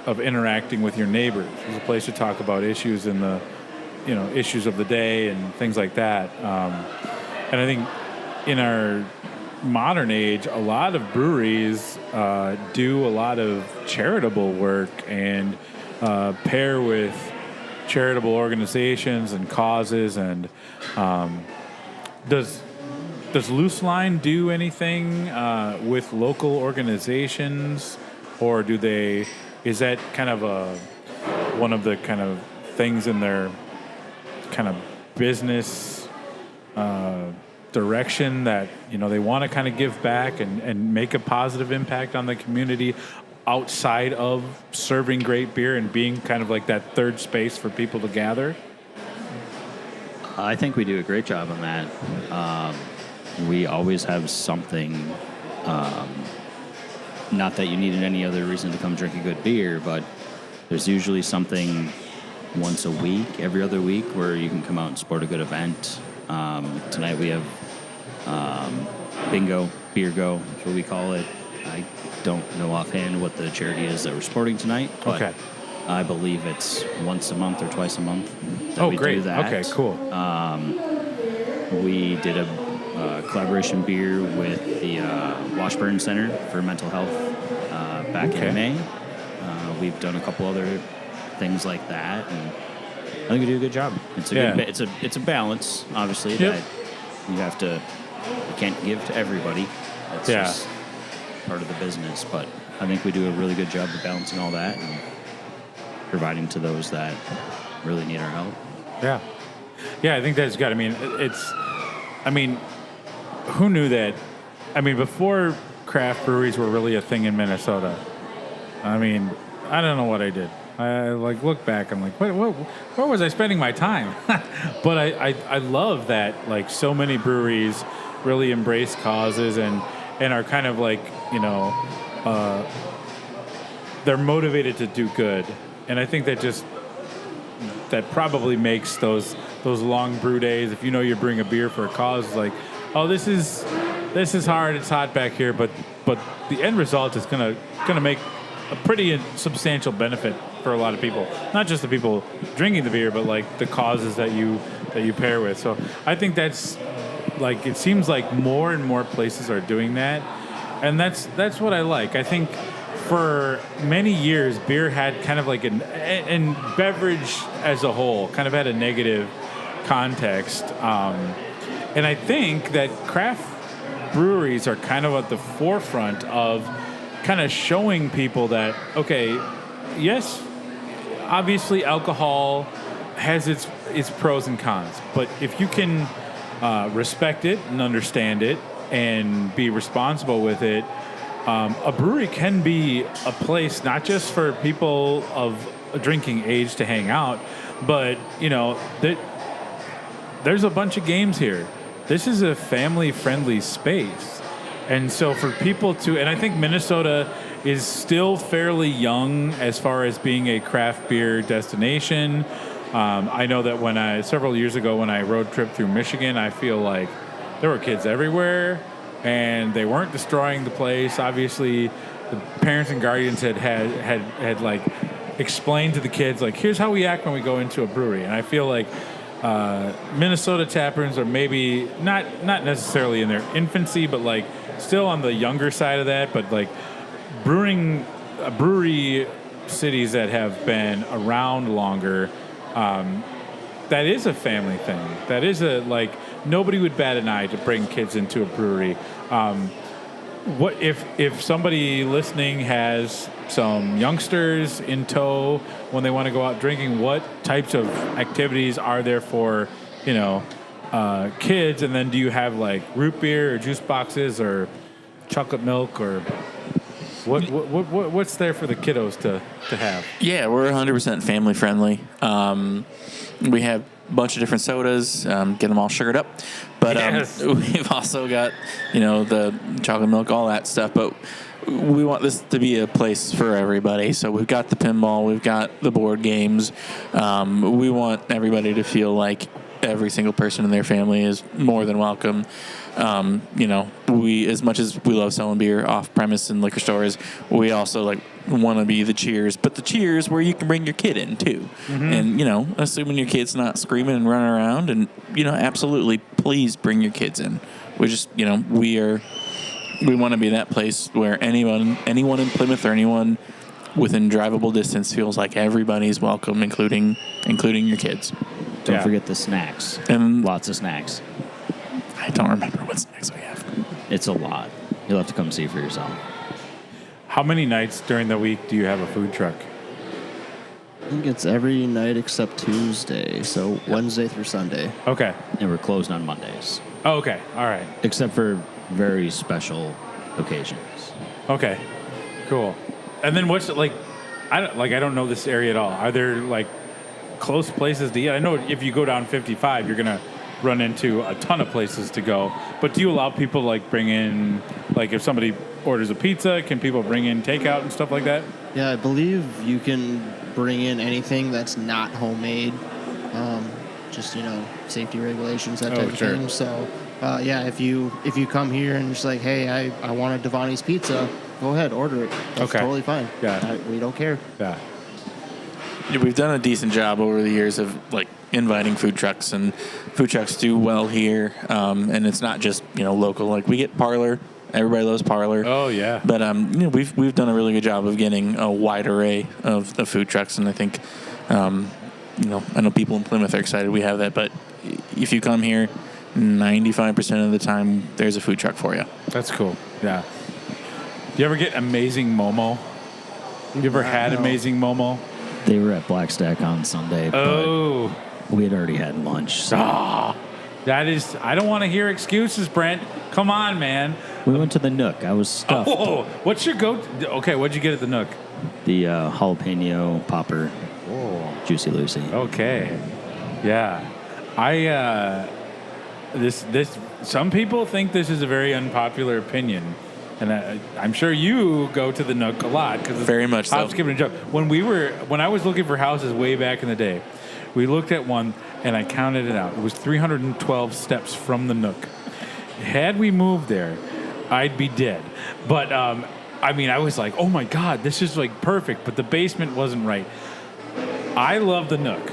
of interacting with your neighbors. It was a place to talk about issues in the, you know, issues of the day and things like that. And I think in our modern age, a lot of breweries do a lot of charitable work and pair with charitable organizations and causes. And does Luce Line do anything with local organizations, or do they? Is that kind of one of the kind of things in their kind of business direction that, you know, they want to kind of give back and make a positive impact on the community outside of serving great beer and being kind of like that third space for people to gather? I think we do a great job on that. We always have something, not that you needed any other reason to come drink a good beer, but there's usually something once a week, every other week, where you can come out and support a good event. Tonight we have Bingo, Beer Go, is what we call it. I don't know offhand what the charity is that we're supporting tonight, but Okay. I believe it's once a month or twice a month that Oh, we great. do that. Okay, cool. We did a collaboration beer with the Washburn Center for Mental Health back Okay. in May. We've done a couple other things like that, and I think we do a good job. It's a Yeah. good, it's a balance, obviously, Yep. that you can't give to everybody. That's just part of the business. But I think we do a really good job of balancing all that and providing to those that really need our help. Yeah. Yeah, I think that's good. I mean, who knew that? I mean, before craft breweries were really a thing in Minnesota, I mean, I don't know what I did. I look back, I'm like, where was I spending my time? But I love that, like, so many breweries really embrace causes and are kind of like, you know, they're motivated to do good, and I think that probably makes those long brew days. If you know you're brewing a beer for a cause, like, oh, this is hard, it's hot back here, but the end result is gonna make a pretty substantial benefit for a lot of people. Not just the people drinking the beer, but like the causes that you pair with. So I think that's like, it seems like more and more places are doing that, and that's what I like. I think for many years, beer had kind of like and beverage as a whole kind of had a negative context, and I think that craft breweries are kind of at the forefront of kind of showing people that, okay, yes, obviously alcohol has its pros and cons, but if you can respect it and understand it and be responsible with it, a brewery can be a place not just for people of a drinking age to hang out, but there's a bunch of games here. This is a family-friendly space. And so for people to, and I think Minnesota is still fairly young as far as being a craft beer destination. I know that several years ago when I road trip through Michigan, I feel like there were kids everywhere and they weren't destroying the place. Obviously, the parents and guardians had like explained to the kids, like, here's how we act when we go into a brewery. And I feel like Minnesota taprooms are maybe not necessarily in their infancy, but like still on the younger side of that. But like brewery cities that have been around longer, that is a family thing. That is nobody would bat an eye to bring kids into a brewery. What if somebody listening has some youngsters in tow when they want to go out drinking? What types of activities are there for kids? And then do you have like root beer or juice boxes or chocolate milk or what's there for the kiddos to have? Yeah, we're 100% family friendly. We have a bunch of different sodas, get them all sugared up. But Yes. We've also got, the chocolate milk, all that stuff. But we want this to be a place for everybody. So we've got the pinball, we've got the board games. We want everybody to feel like every single person in their family is more than welcome. We, as much as we love selling beer off premise in liquor stores, we also want to be the cheers, but the cheers where you can bring your kid in too. Mm-hmm. And, assuming your kid's not screaming and running around, and, absolutely please bring your kids in. We just, we want to be that place where anyone in Plymouth or anyone within drivable distance feels like everybody's welcome, including your kids. Don't forget the snacks. And lots of snacks. I don't remember what snacks we have. It's a lot. You'll have to come see for yourself. How many nights during the week do you have a food truck? I think it's every night except Tuesday, so Wednesday through Sunday. Okay. And we're closed on Mondays. Oh, okay. All right. Except for very special occasions. Okay. Cool. And then what's I don't know this area at all. Are there close places to eat? I know if you go down 55, you're gonna run into a ton of places to go. But do you allow people bring in if somebody orders a pizza, can people bring in takeout and stuff like that? Yeah, I believe you can bring in anything that's not homemade. Just safety regulations, that type of thing. So if you come here and just hey, I want a Devani's pizza, go ahead, order it. That's totally fine. Yeah. We don't care. Yeah. We've done a decent job over the years of inviting food trucks, and food trucks do well here. And it's not just local. We get Parlor. Everybody loves Parlor. Oh yeah. But we've done a really good job of getting a wide array of food trucks, and I think I know people in Plymouth are excited we have that. But if you come here, 95% of the time there's a food truck for you. That's cool. Yeah. Do you ever get Amazing Momo? You ever had No. Amazing Momo? They were at Black Stack on Sunday, Oh. but we had already had lunch. So That is, I don't want to hear excuses, Brent. Come on, man. we went to the Nook. I was stuffed. Oh, what's your okay, what'd you get at the Nook? The jalapeno popper, Juicy Lucy. Okay. Yeah. Some people think this is a very unpopular opinion, And I'm sure you go to the Nook a lot because it's Very much so. hop, skip, and jump. When I was looking for houses way back in the day, we looked at one and I counted it out. It was 312 steps from the Nook. Had we moved there, I'd be dead. But I was like, oh my God, this is like perfect. But the basement wasn't right. I love the Nook.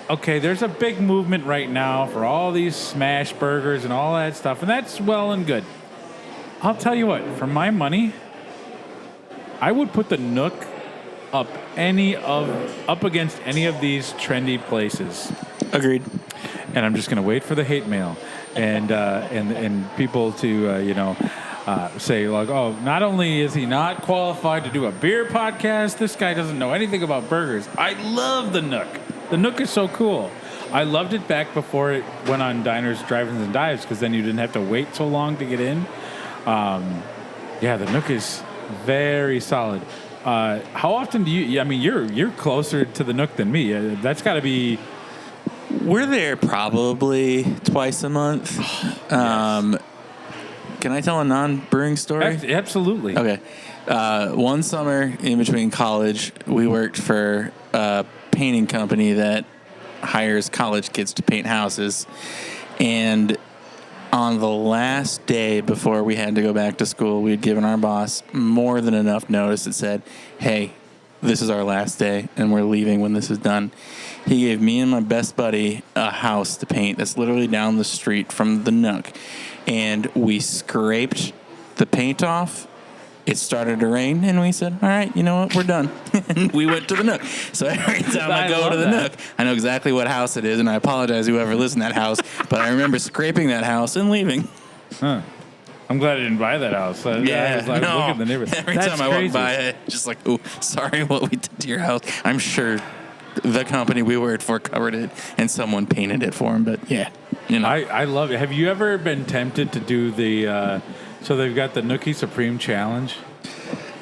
Okay, there's a big movement right now for all these smash burgers and all that stuff, and that's well and good. I'll tell you what, for my money, I would put the Nook up against any of these trendy places. Agreed. And I'm just going to wait for the hate mail and people to say like, oh, not only is he not qualified to do a beer podcast, this guy doesn't know anything about burgers. I love the Nook. The Nook is so cool. I loved it back before it went on diners, drive-ins, and dives because then you didn't have to wait so long to get in. The Nook is very solid. How often do you? I mean, you're closer to the Nook than me. That's got to be. We're there probably twice a month. Can I tell a non-brewing story? Absolutely. Okay. One summer in between college, we worked for a painting company that hires college kids to paint houses. And on the last day before we had to go back to school, we had given our boss more than enough notice that said, hey, this is our last day and we're leaving when this is done. He gave me and my best buddy a house to paint that's literally down the street from the Nook. And we scraped the paint off. It started to rain, and we said, all right, you know what, we're done. And we went to the Nook. So every time I go to the Nook, I know exactly what house it is, and I apologize to whoever lives in that house, but I remember scraping that house and leaving. Huh. I'm glad I didn't buy that house. I was like, look at the neighborhood. Every time I walk by it, just like, oh, sorry what we did to your house. I'm sure the company we worked for covered it, and someone painted it for him, but yeah. You know. I love it. Have you ever been tempted to do the... So they've got the Nookie Supreme Challenge.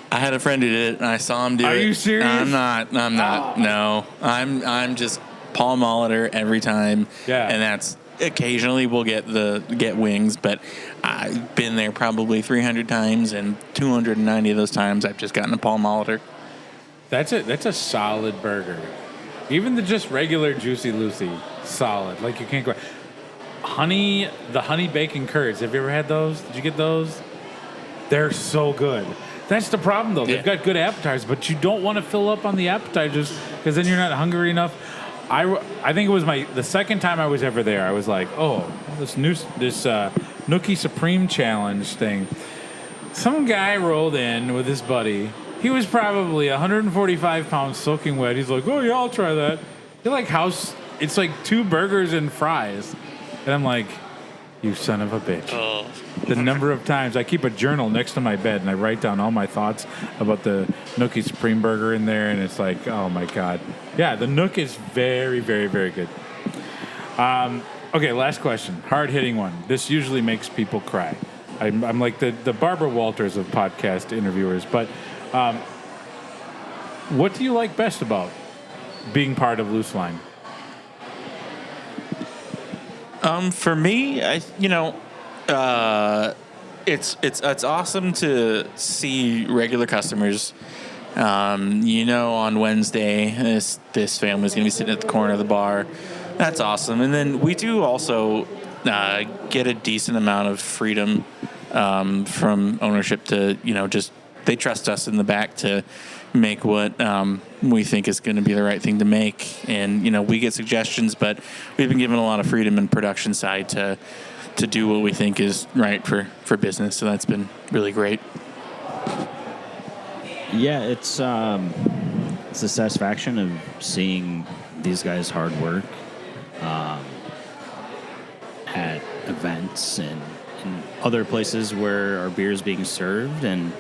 I had a friend who did it, and I saw him do it. Are you serious? I'm not. No. I'm just Paul Molitor every time. Yeah. And that's occasionally we'll get wings, but I've been there probably 300 times, and 290 of those times I've just gotten a Paul Molitor. That's a solid burger. Even the just regular Juicy Lucy, solid. Like you can't go... The honey bacon curds. Have you ever had those? Did you get those? They're so good. That's the problem, though. They've got good appetizers, but you don't want to fill up on the appetizers because then you're not hungry enough. I think it was the second time I was ever there. I was like, oh, this Nookie Supreme Challenge thing. Some guy rolled in with his buddy. He was probably 145 pounds soaking wet. He's like, oh yeah, I'll try that. You're like it's like 2 burgers and fries. And I'm like, you son of a bitch. Oh. The number of times I keep a journal next to my bed and I write down all my thoughts about the Nookie Supreme Burger in there. And it's like, oh my God. Yeah, the Nook is very, very, very good. Okay, last question. Hard-hitting one. This usually makes people cry. I'm like the Barbara Walters of podcast interviewers. But what do you like best about being part of Luce Line? For me, it's awesome to see regular customers. On Wednesday, this family's gonna be sitting at the corner of the bar. That's awesome. And then we do also get a decent amount of freedom from ownership to just they trust us in the back to make what we think is going to be the right thing to make. And, we get suggestions, but we've been given a lot of freedom in production side to do what we think is right for business. So that's been really great. Yeah, it's the satisfaction of seeing these guys' hard work at events and other places where our beer is being served, and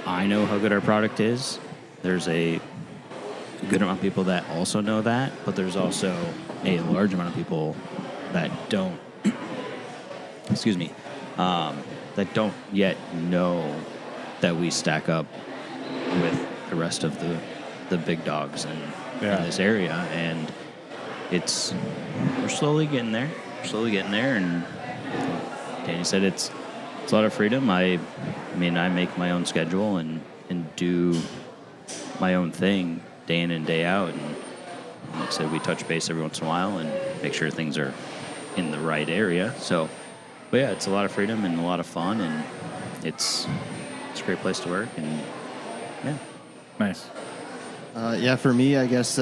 I know how good our product is. There's a good amount of people that also know that, but there's also a large amount of people that don't that don't yet know that we stack up with the rest of the big dogs in this area, and we're slowly getting there. And Danny said it's it's a lot of freedom. I mean, I make my own schedule and do my own thing day in and day out. And like I said, we touch base every once in a while and make sure things are in the right area. So, but yeah, it's a lot of freedom and a lot of fun, and it's a great place to work. And yeah, Nice. Yeah, for me, I guess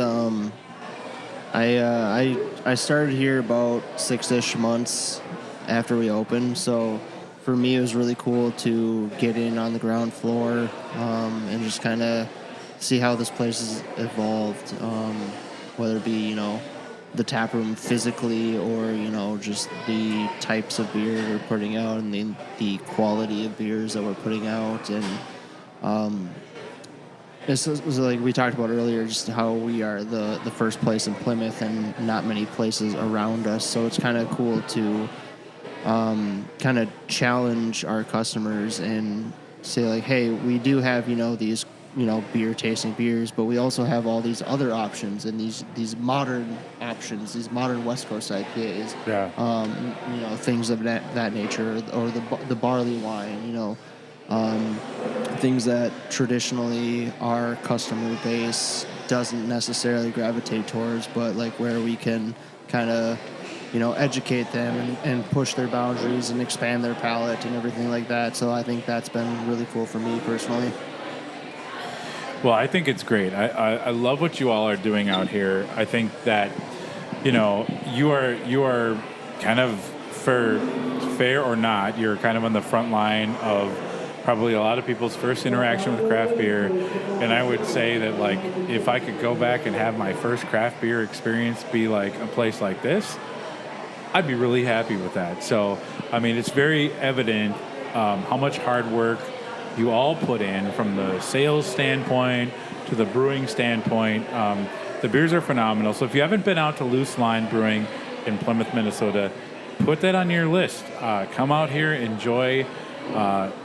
I started here about 6-ish months after we opened. So for me, it was really cool to get in on the ground floor and just kind of see how this place has evolved, whether it be, the tap room physically or, just the types of beer we're putting out and the quality of beers that we're putting out. And this was like we talked about earlier, just how we are the first place in Plymouth and not many places around us. So it's kind of cool to kind of challenge our customers and say like, hey, we do have, these, beer tasting beers, but we also have all these other options and these modern options, these modern West Coast IPAs, things of that nature, or the barley wine, things that traditionally our customer base doesn't necessarily gravitate towards, but like where we can kind of, educate them and push their boundaries and expand their palate and everything like that. So I think that's been really cool for me personally. Well, I think it's great. I love what you all are doing out here. I think that, you are kind of, for fair or not, you're kind of on the front line of probably a lot of people's first interaction with craft beer. And I would say that, like, if I could go back and have my first craft beer experience be like a place like this, I'd be really happy with that. So, I mean, it's very evident how much hard work you all put in from the sales standpoint to the brewing standpoint. The beers are phenomenal. So if you haven't been out to Luce Line Brewing in Plymouth, Minnesota, put that on your list. Come out here, enjoy.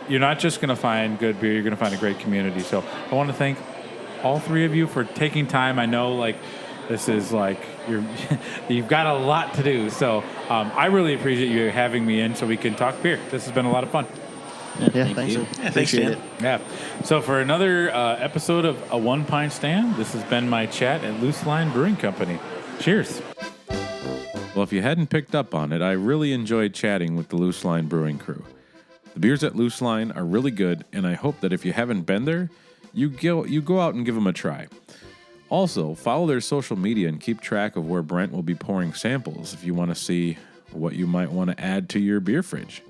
You're not just going to find good beer, you're going to find a great community. So I want to thank all three of you for taking time. I know, like, this is like you've got a lot to do. So I really appreciate you having me in so we can talk beer. This has been a lot of fun. Yeah, thanks. Yeah, thanks, Appreciate Dan. it. Yeah. So for another episode of A One Pint Stand, this has been my chat at Luce Line Brewing Company. Cheers. Well, if you hadn't picked up on it, I really enjoyed chatting with the Luce Line Brewing crew. The beers at Luce Line are really good, and I hope that if you haven't been there, you go out and give them a try. Also, follow their social media and keep track of where Brent will be pouring samples if you want to see what you might want to add to your beer fridge.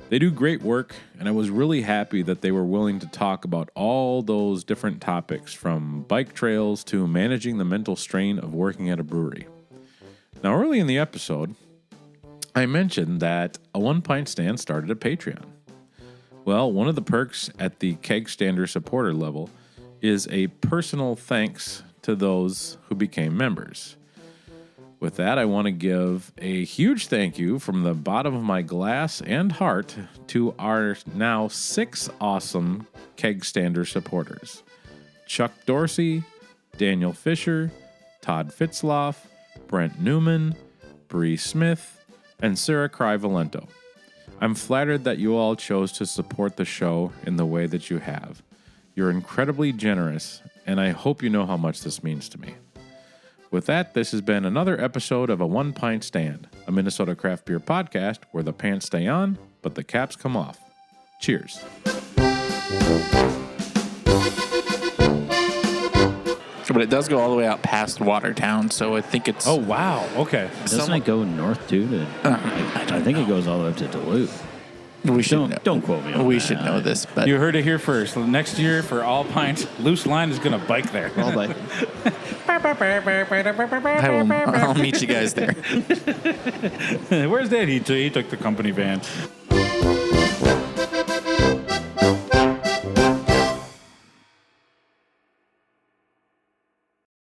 They do great work, and I was really happy that they were willing to talk about all those different topics, from bike trails to managing the mental strain of working at a brewery. Now, early in the episode, I mentioned that A One Pint Stand started a Patreon. Well, one of the perks at the Keg Stander supporter level is a personal thanks to those who became members. With that, I want to give a huge thank you from the bottom of my glass and heart to our now 6 awesome Keg Stander supporters: Chuck Dorsey, Daniel Fisher, Todd Fitzloff, Brent Newman, Bree Smith, and Sarah Cry-Valento. I'm flattered that you all chose to support the show in the way that you have. You're incredibly generous, and I hope you know how much this means to me. With that, this has been another episode of A One Pint Stand, a Minnesota craft beer podcast where the pants stay on, but the caps come off. Cheers. But it does go all the way out past Watertown, so I think it's... Oh, wow. Okay. Doesn't it go north too? I think it goes all the way up to Duluth. We should Don't quote me on We that. should know this, but... You heard it here first. Next year, for all pints, Luce Line is going to bike there. All bike. I'll meet you guys there. Where's Dad? He took the company van.